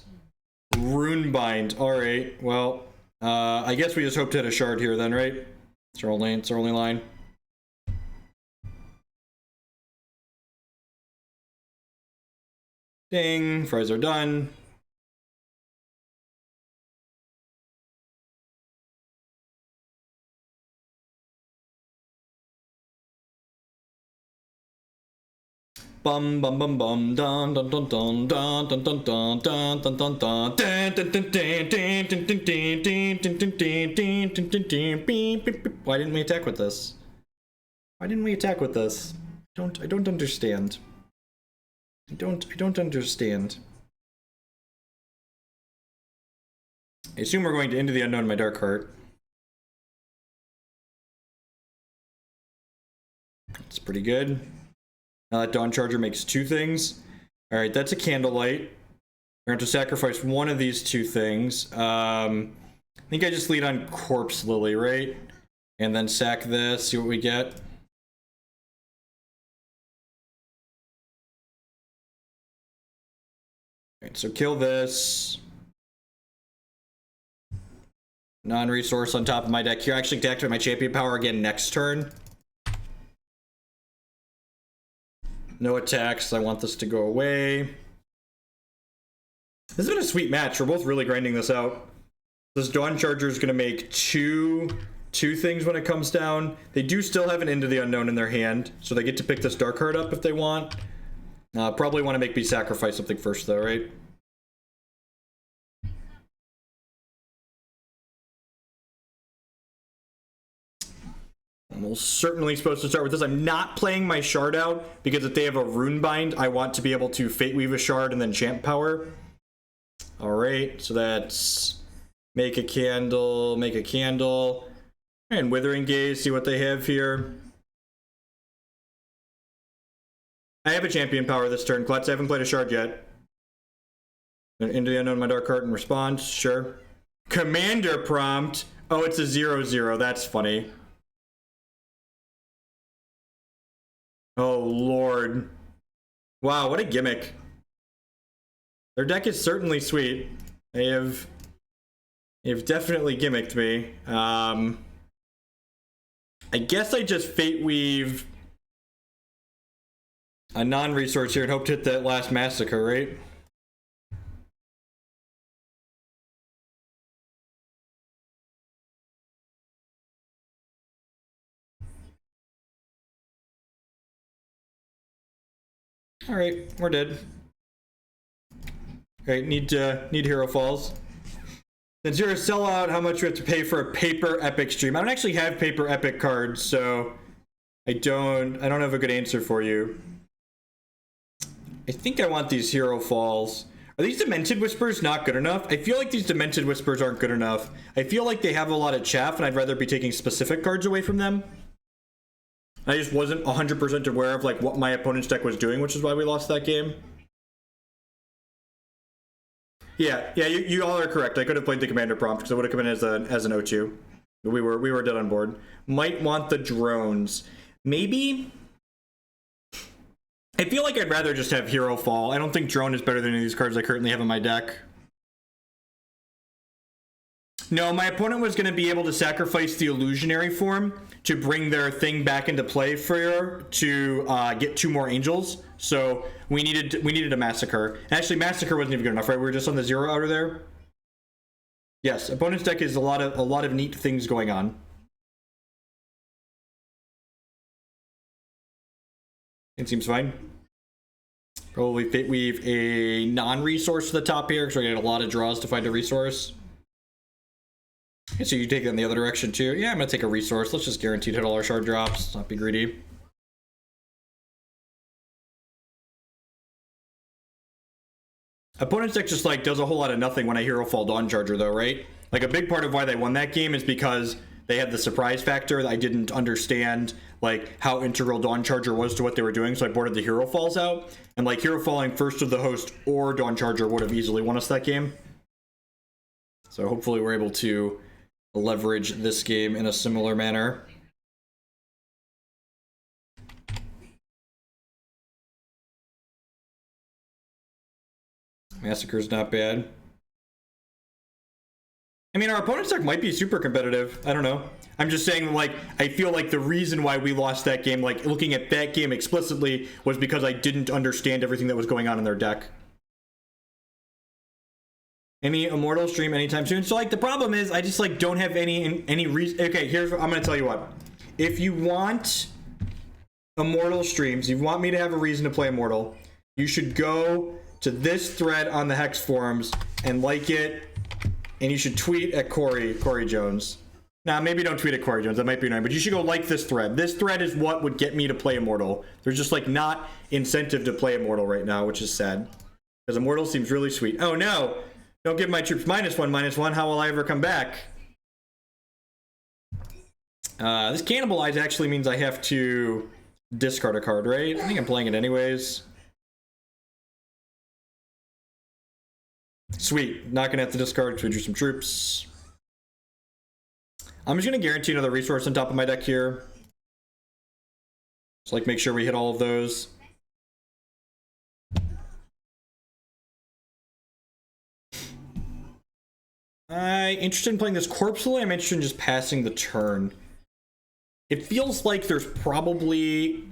S1: Runebind. Alright, well, I guess we just hope to hit a shard here then, right? It's our only line. Ding, fries are done. Bum bum bum bum dun dun dun dun dun dun dun dun dun dun dun dun dun. Why didn't we attack with this? Why didn't we attack with this? I don't understand. I don't understand. I assume we're going to Into the Unknown in my Dark Heart. That's pretty good. Now that Dawn Charger makes two things. Alright, that's a Candlelight. We're going to have to sacrifice one of these two things. I think I just lead on Corpse Lily, right? And then sack this, see what we get. Alright, so kill this. Non-resource on top of my deck here. I actually deactivate my champion power again next turn. No attacks. I want this to go away. This has been a sweet match. We're both really grinding this out. This Dawn Charger is going to make two things when it comes down. They do still have an Into the Unknown in their hand, so they get to pick this Dark Heart up if they want. Probably want to make me sacrifice something first, though, right? I'm certainly supposed to start with this. I'm not playing my shard out because if they have a Runebind, I want to be able to Fate Weave a shard and then champ power. Alright, so that's make a candle, and Withering Gaze, see what they have here. I have a champion power this turn. Klutz, I haven't played a shard yet. Into the Unknown, my Dark Heart in response, sure. Commander prompt. Oh, it's a 0/0. That's funny. Oh, Lord. Wow, what a gimmick. Their deck is certainly sweet. They have definitely gimmicked me. I guess I just Fate Weave a non-resource here and hope to hit that last Massacre, right? Alright, we're dead. Alright, need Herofalls. Since you're a sellout, how much we have to pay for a paper epic stream? I don't actually have paper epic cards, so I don't have a good answer for you. I think I want these Herofalls. Are these Demented Whispers not good enough? I feel like these Demented Whispers aren't good enough. I feel like they have a lot of chaff, and I'd rather be taking specific cards away from them. I just wasn't 100% aware of like what my opponent's deck was doing, which is why we lost that game. Yeah, you all are correct. I could have played the commander prompt because it would have come in as an O2. We were dead on board. Might want the drones. Maybe. I feel like I'd rather just have Herofall. I don't think drone is better than any of these cards I currently have in my deck. No, my opponent was going to be able to sacrifice the illusionary form to bring their thing back into play to get two more angels. So we needed a Massacre. Actually, Massacre wasn't even good enough, right? We were just on the 0 outer there. Yes, opponent's deck is a lot of neat things going on. It seems fine. Probably Fate Weave a non-resource to the top here because we're getting a lot of draws to find a resource. Okay, so you take it in the other direction too. Yeah, I'm gonna take a resource. Let's just guarantee to hit all our shard drops. Not be greedy. Opponent's deck just like does a whole lot of nothing when I Herofall Dawn Charger though, right? Like a big part of why they won that game is because they had the surprise factor that I didn't understand like how integral Dawn Charger was to what they were doing, so I boarded the Herofalls out. And like Herofalling first of the host or Dawn Charger would have easily won us that game. So hopefully we're able to leverage this game in a similar manner. Massacre's not bad. I mean, our opponent's deck might be super competitive. I don't know. I'm just saying, like, I feel like the reason why we lost that game, like, looking at that game explicitly, was because I didn't understand everything that was going on in their deck. Any Immortal stream anytime soon? So, like, the problem is, I just, like, don't have any reason. Okay, here's what I'm gonna tell you what. If you want Immortal streams, you want me to have a reason to play Immortal, you should go to this thread on the Hex forums and like it, and you should tweet at Corey Jones. Now, maybe don't tweet at Corey Jones, that might be annoying, but you should go like this thread. This thread is what would get me to play Immortal. There's just, like, not incentive to play Immortal right now, which is sad. Because Immortal seems really sweet. Oh no! Don't give my troops -1/-1. How will I ever come back? This Cannibalize actually means I have to discard a card, right? I think I'm playing it anyways. Sweet. Not gonna have to discard to introduce some troops. I'm just gonna guarantee another resource on top of my deck here. Just, like, make sure we hit all of those. I'm interested in playing this Corpse Lily. I'm interested in just passing the turn. It feels like there's probably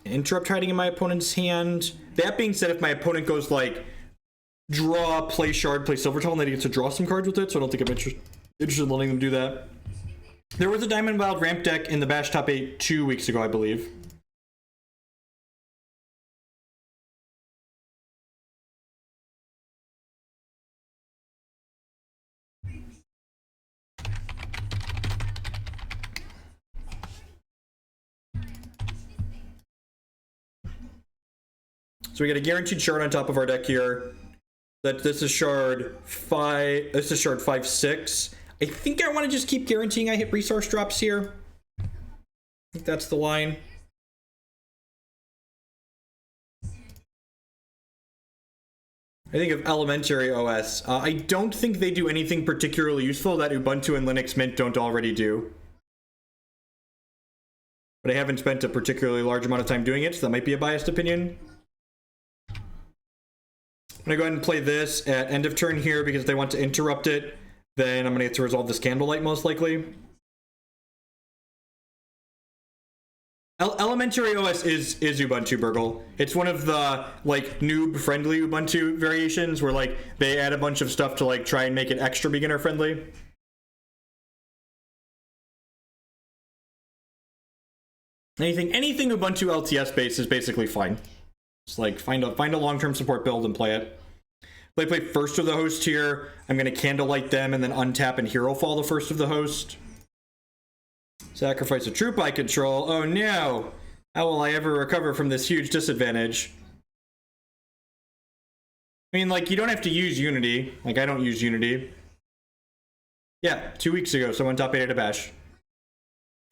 S1: an interrupt hiding in my opponent's hand. That being said, if my opponent goes, like, draw, play Shard, play Silvertone, then he gets to draw some cards with it, so I don't think I'm interested in letting them do that. There was a Diamond Wild ramp deck in the Bash Top 8 2 weeks ago, I believe. So we get a guaranteed shard on top of our deck here. That this is shard 5. This is shard 5/6. I think I want to just keep guaranteeing I hit resource drops here. I think that's the line. I think of Elementary OS. I don't think they do anything particularly useful that Ubuntu and Linux Mint don't already do. But I haven't spent a particularly large amount of time doing it, so that might be a biased opinion. I'm gonna go ahead and play this at end of turn here because they want to interrupt it. Then I'm gonna get to resolve this Candlelight most likely. Elementary OS is Ubuntu, Burgle. It's one of the, like, noob-friendly Ubuntu variations where, like, they add a bunch of stuff to, like, try and make it extra beginner-friendly. Anything Ubuntu LTS based is basically fine. Just, like, find a long-term support build and play it. If I play first of the host here, I'm gonna Candlelight them and then untap and Herofall the first of the host. Sacrifice a troop I control. Oh no! How will I ever recover from this huge disadvantage? I mean, like, you don't have to use Unity. Like, I don't use Unity. Yeah, 2 weeks ago, someone top 8 at a bash.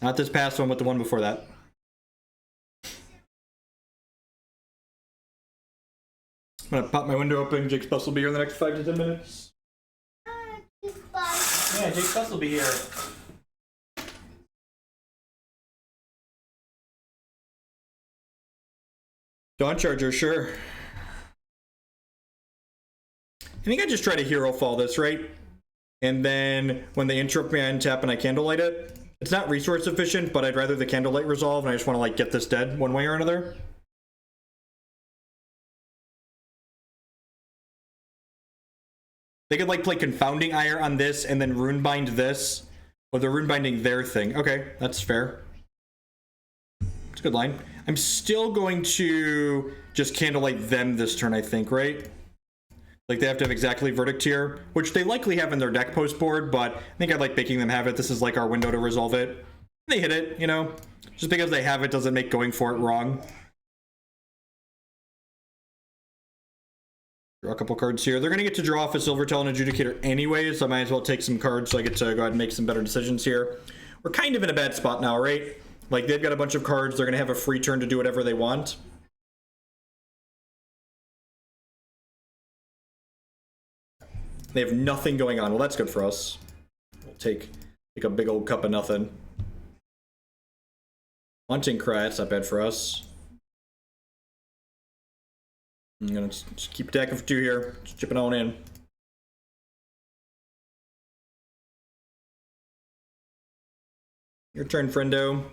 S1: Not this past one, but the one before that. I'm gonna pop my window open. Jake's bus will be here in the next 5 to 10 minutes. Yeah, Jake's bus will be here. Dawn Charger, sure. I think I just try to Herofall this, right? And then when they interrupt me, I untap and I Candlelight it. It's not resource efficient, but I'd rather the Candlelight resolve, and I just want to, like, get this dead one way or another. They could, like, play Confounding Ire on this and then Runebind this. Or they're Runebinding their thing. Okay, that's fair. It's a good line. I'm still going to just Candlelight them this turn, I think, right? Like, they have to have exactly Verdict here, which they likely have in their deck post board, but I think I'd like making them have it. This is, like, our window to resolve it. They hit it, you know? Just because they have it doesn't make going for it wrong. Draw a couple cards here. They're going to get to draw off a Silvertail and Adjudicator anyway, so I might as well take some cards so I get to go ahead and make some better decisions here. We're kind of in a bad spot now, right? Like, they've got a bunch of cards. They're going to have a free turn to do whatever they want. They have nothing going on. Well, that's good for us. We'll take Take a big old cup of nothing. Haunting Cry, that's not bad for us. I'm gonna just keep attacking for 2 here. Just chipping on in. Your turn, friendo.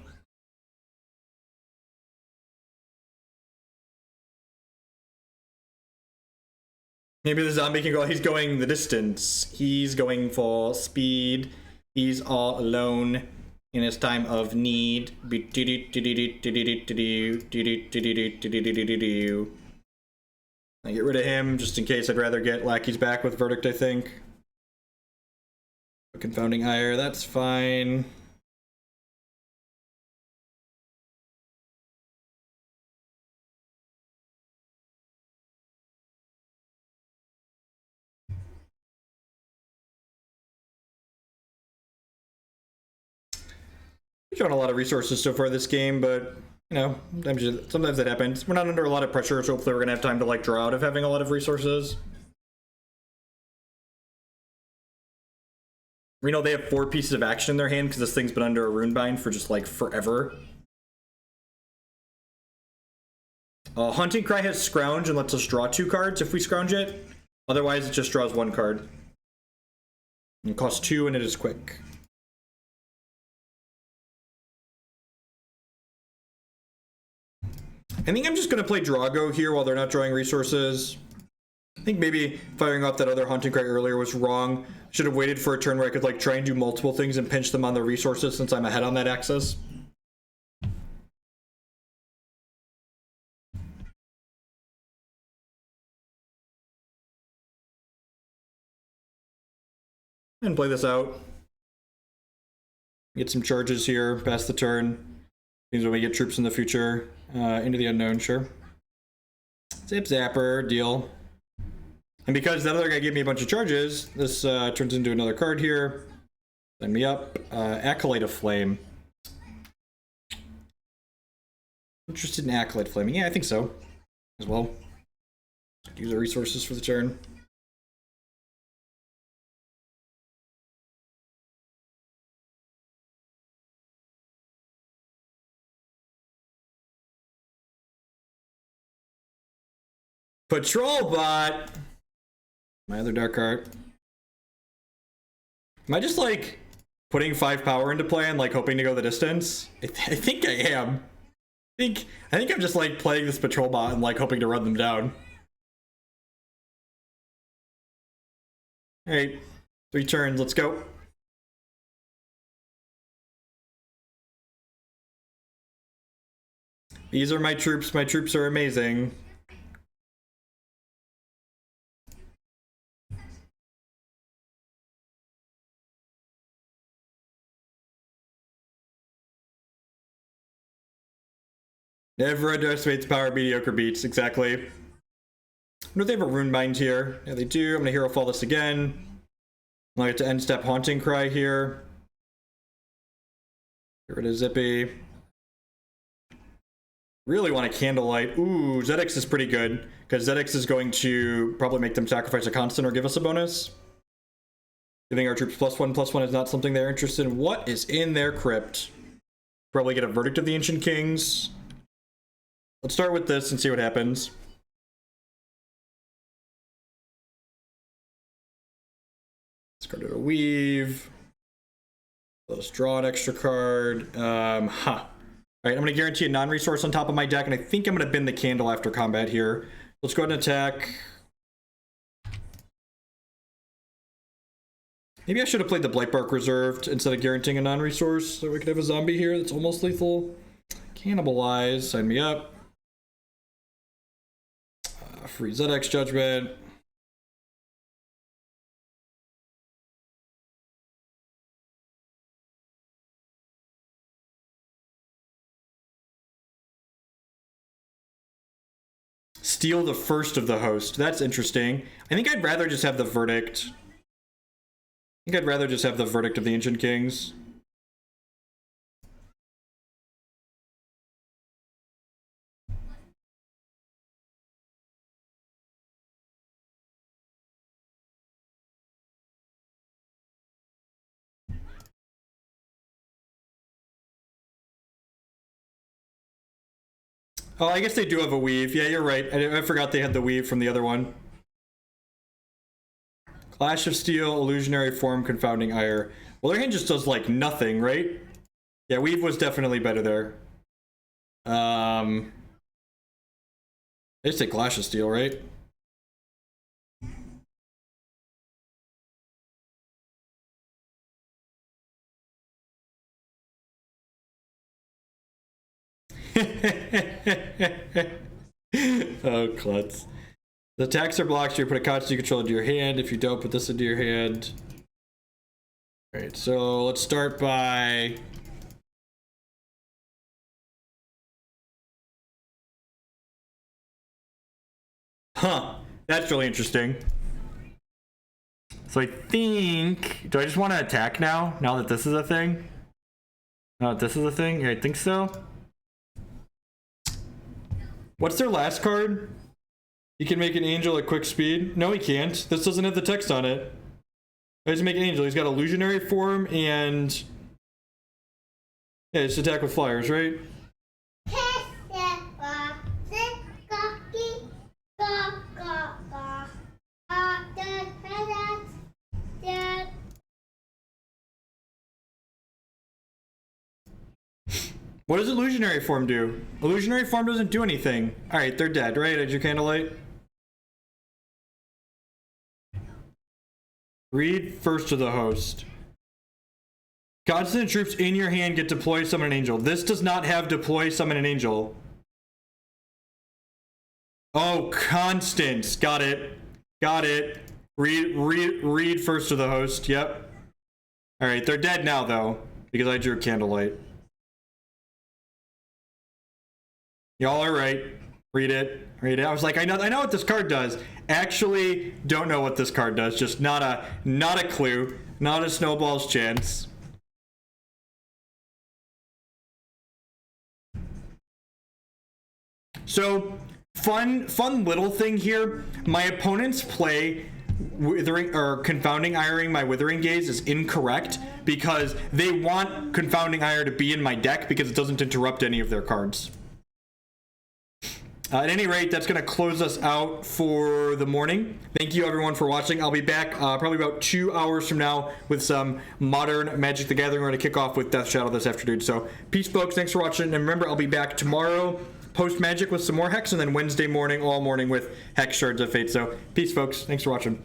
S1: Maybe the zombie can go. He's going the distance. He's going for speed. He's all alone in his time of need. I get rid of him just in case. I'd rather get Lackey's back with Verdict, I think. Confounding Ire, that's fine. We've shown a lot of resources so far this game, but you know, sometimes that happens. We're not under a lot of pressure, so hopefully we're gonna have time to like draw out of having a lot of resources. You know, they have 4 pieces of action in their hand because this thing's been under a rune bind for just like forever. Haunting Cry has Scrounge and lets us draw 2 cards if we scrounge it. Otherwise, it just draws 1 card. It costs 2 and it is quick. I think I'm just going to play Drago here while they're not drawing resources. I think maybe firing off that other Haunting Cry earlier was wrong. Should have waited for a turn where I could like try and do multiple things and pinch them on their resources since I'm ahead on that axis. And play this out. Get some charges here, pass the turn. Things when we get troops in the future. Into the unknown, sure. Zip Zapper, deal. And because that other guy gave me a bunch of charges, this turns into another card here. Send me up. Acolyte of Flame. Interested in Acolyte Flaming? Yeah, I think so. As well. Use the resources for the turn. Patrol Bot! My other dark art. Am I just like putting 5 power into play and like hoping to go the distance? I think I am. I think I'm just like playing this patrol bot and like hoping to run them down. Alright, 3 turns, let's go. These are my troops. My troops are amazing. Never underestimate the power of mediocre beats, exactly. I wonder if they have a rune bind here. Yeah, they do. I'm gonna Herofall this again. I'll get to end step Haunting Cry here. Get rid of Zippy. Really want a Candlelight. Ooh, Zeddek is pretty good, because Zeddek is going to probably make them sacrifice a constant or give us a bonus. Giving our troops +1/+1 is not something they're interested in. What is in their crypt? Probably get a Verdict of the Ancient Kings. Let's start with this and see what happens. Let's go to a Weave. Let's draw an extra card. Alright, I'm going to guarantee a non-resource on top of my deck, and I think I'm going to bin the Candle after combat here. Let's go ahead and attack. Maybe I should have played the Blightbark Reserve instead of guaranteeing a non-resource, so we could have a zombie here that's almost lethal. Cannibalize, sign me up. Free Zeddek's Judgment. Steal the first of the host. That's interesting. I think I'd rather just have the Verdict. I think I'd rather just have the Verdict of the Ancient Kings. Oh, I guess they do have a weave. Yeah, you're right. I forgot they had the weave from the other one. Clash of Steel, Illusionary Form, Confounding Ire. Well, their hand just does, like, nothing, right? Yeah, weave was definitely better there. They just take Clash of Steel, right? Oh, klutz. The attacks are blocked, so you put a constant you control into your hand. If you don't, put this into your hand. Alright, so let's start by... Huh, that's really interesting. So I think... Do I just want to attack now? Now that this is a thing? Now that this is a thing? Yeah, I think so. What's their last card? He can make an angel at quick speed. No, he can't. This doesn't have the text on it. I just make an angel. He's got illusionary form and... Yeah, just attack with flyers, right? What does illusionary form do? Illusionary form doesn't do anything. Alright, they're dead, right? At your Candlelight? Read first to the host. Constant troops in your hand get deploy summon an angel. This does not have deploy summon an angel. Oh, constants. Got it. Got it. Read first to the host. Yep. Alright, they're dead now though. Because I drew Candlelight. Y'all are right. Read it. Read it. I was like, I know what this card does. Actually, don't know what this card does. Just not a clue. Not a snowball's chance. So, fun little thing here. My opponent's play Withering or Confounding Iring my Withering Gaze is incorrect because they want Confounding Ire to be in my deck because it doesn't interrupt any of their cards. At any rate, that's going to close us out for the morning. Thank you, everyone, for watching. I'll be back probably about 2 hours from now with some modern Magic the Gathering. We're going to kick off with Death Shadow this afternoon. So, peace, folks. Thanks for watching. And remember, I'll be back tomorrow post-Magic with some more Hex, and then Wednesday morning, all morning with Hex Shards of Fate. So, peace, folks. Thanks for watching.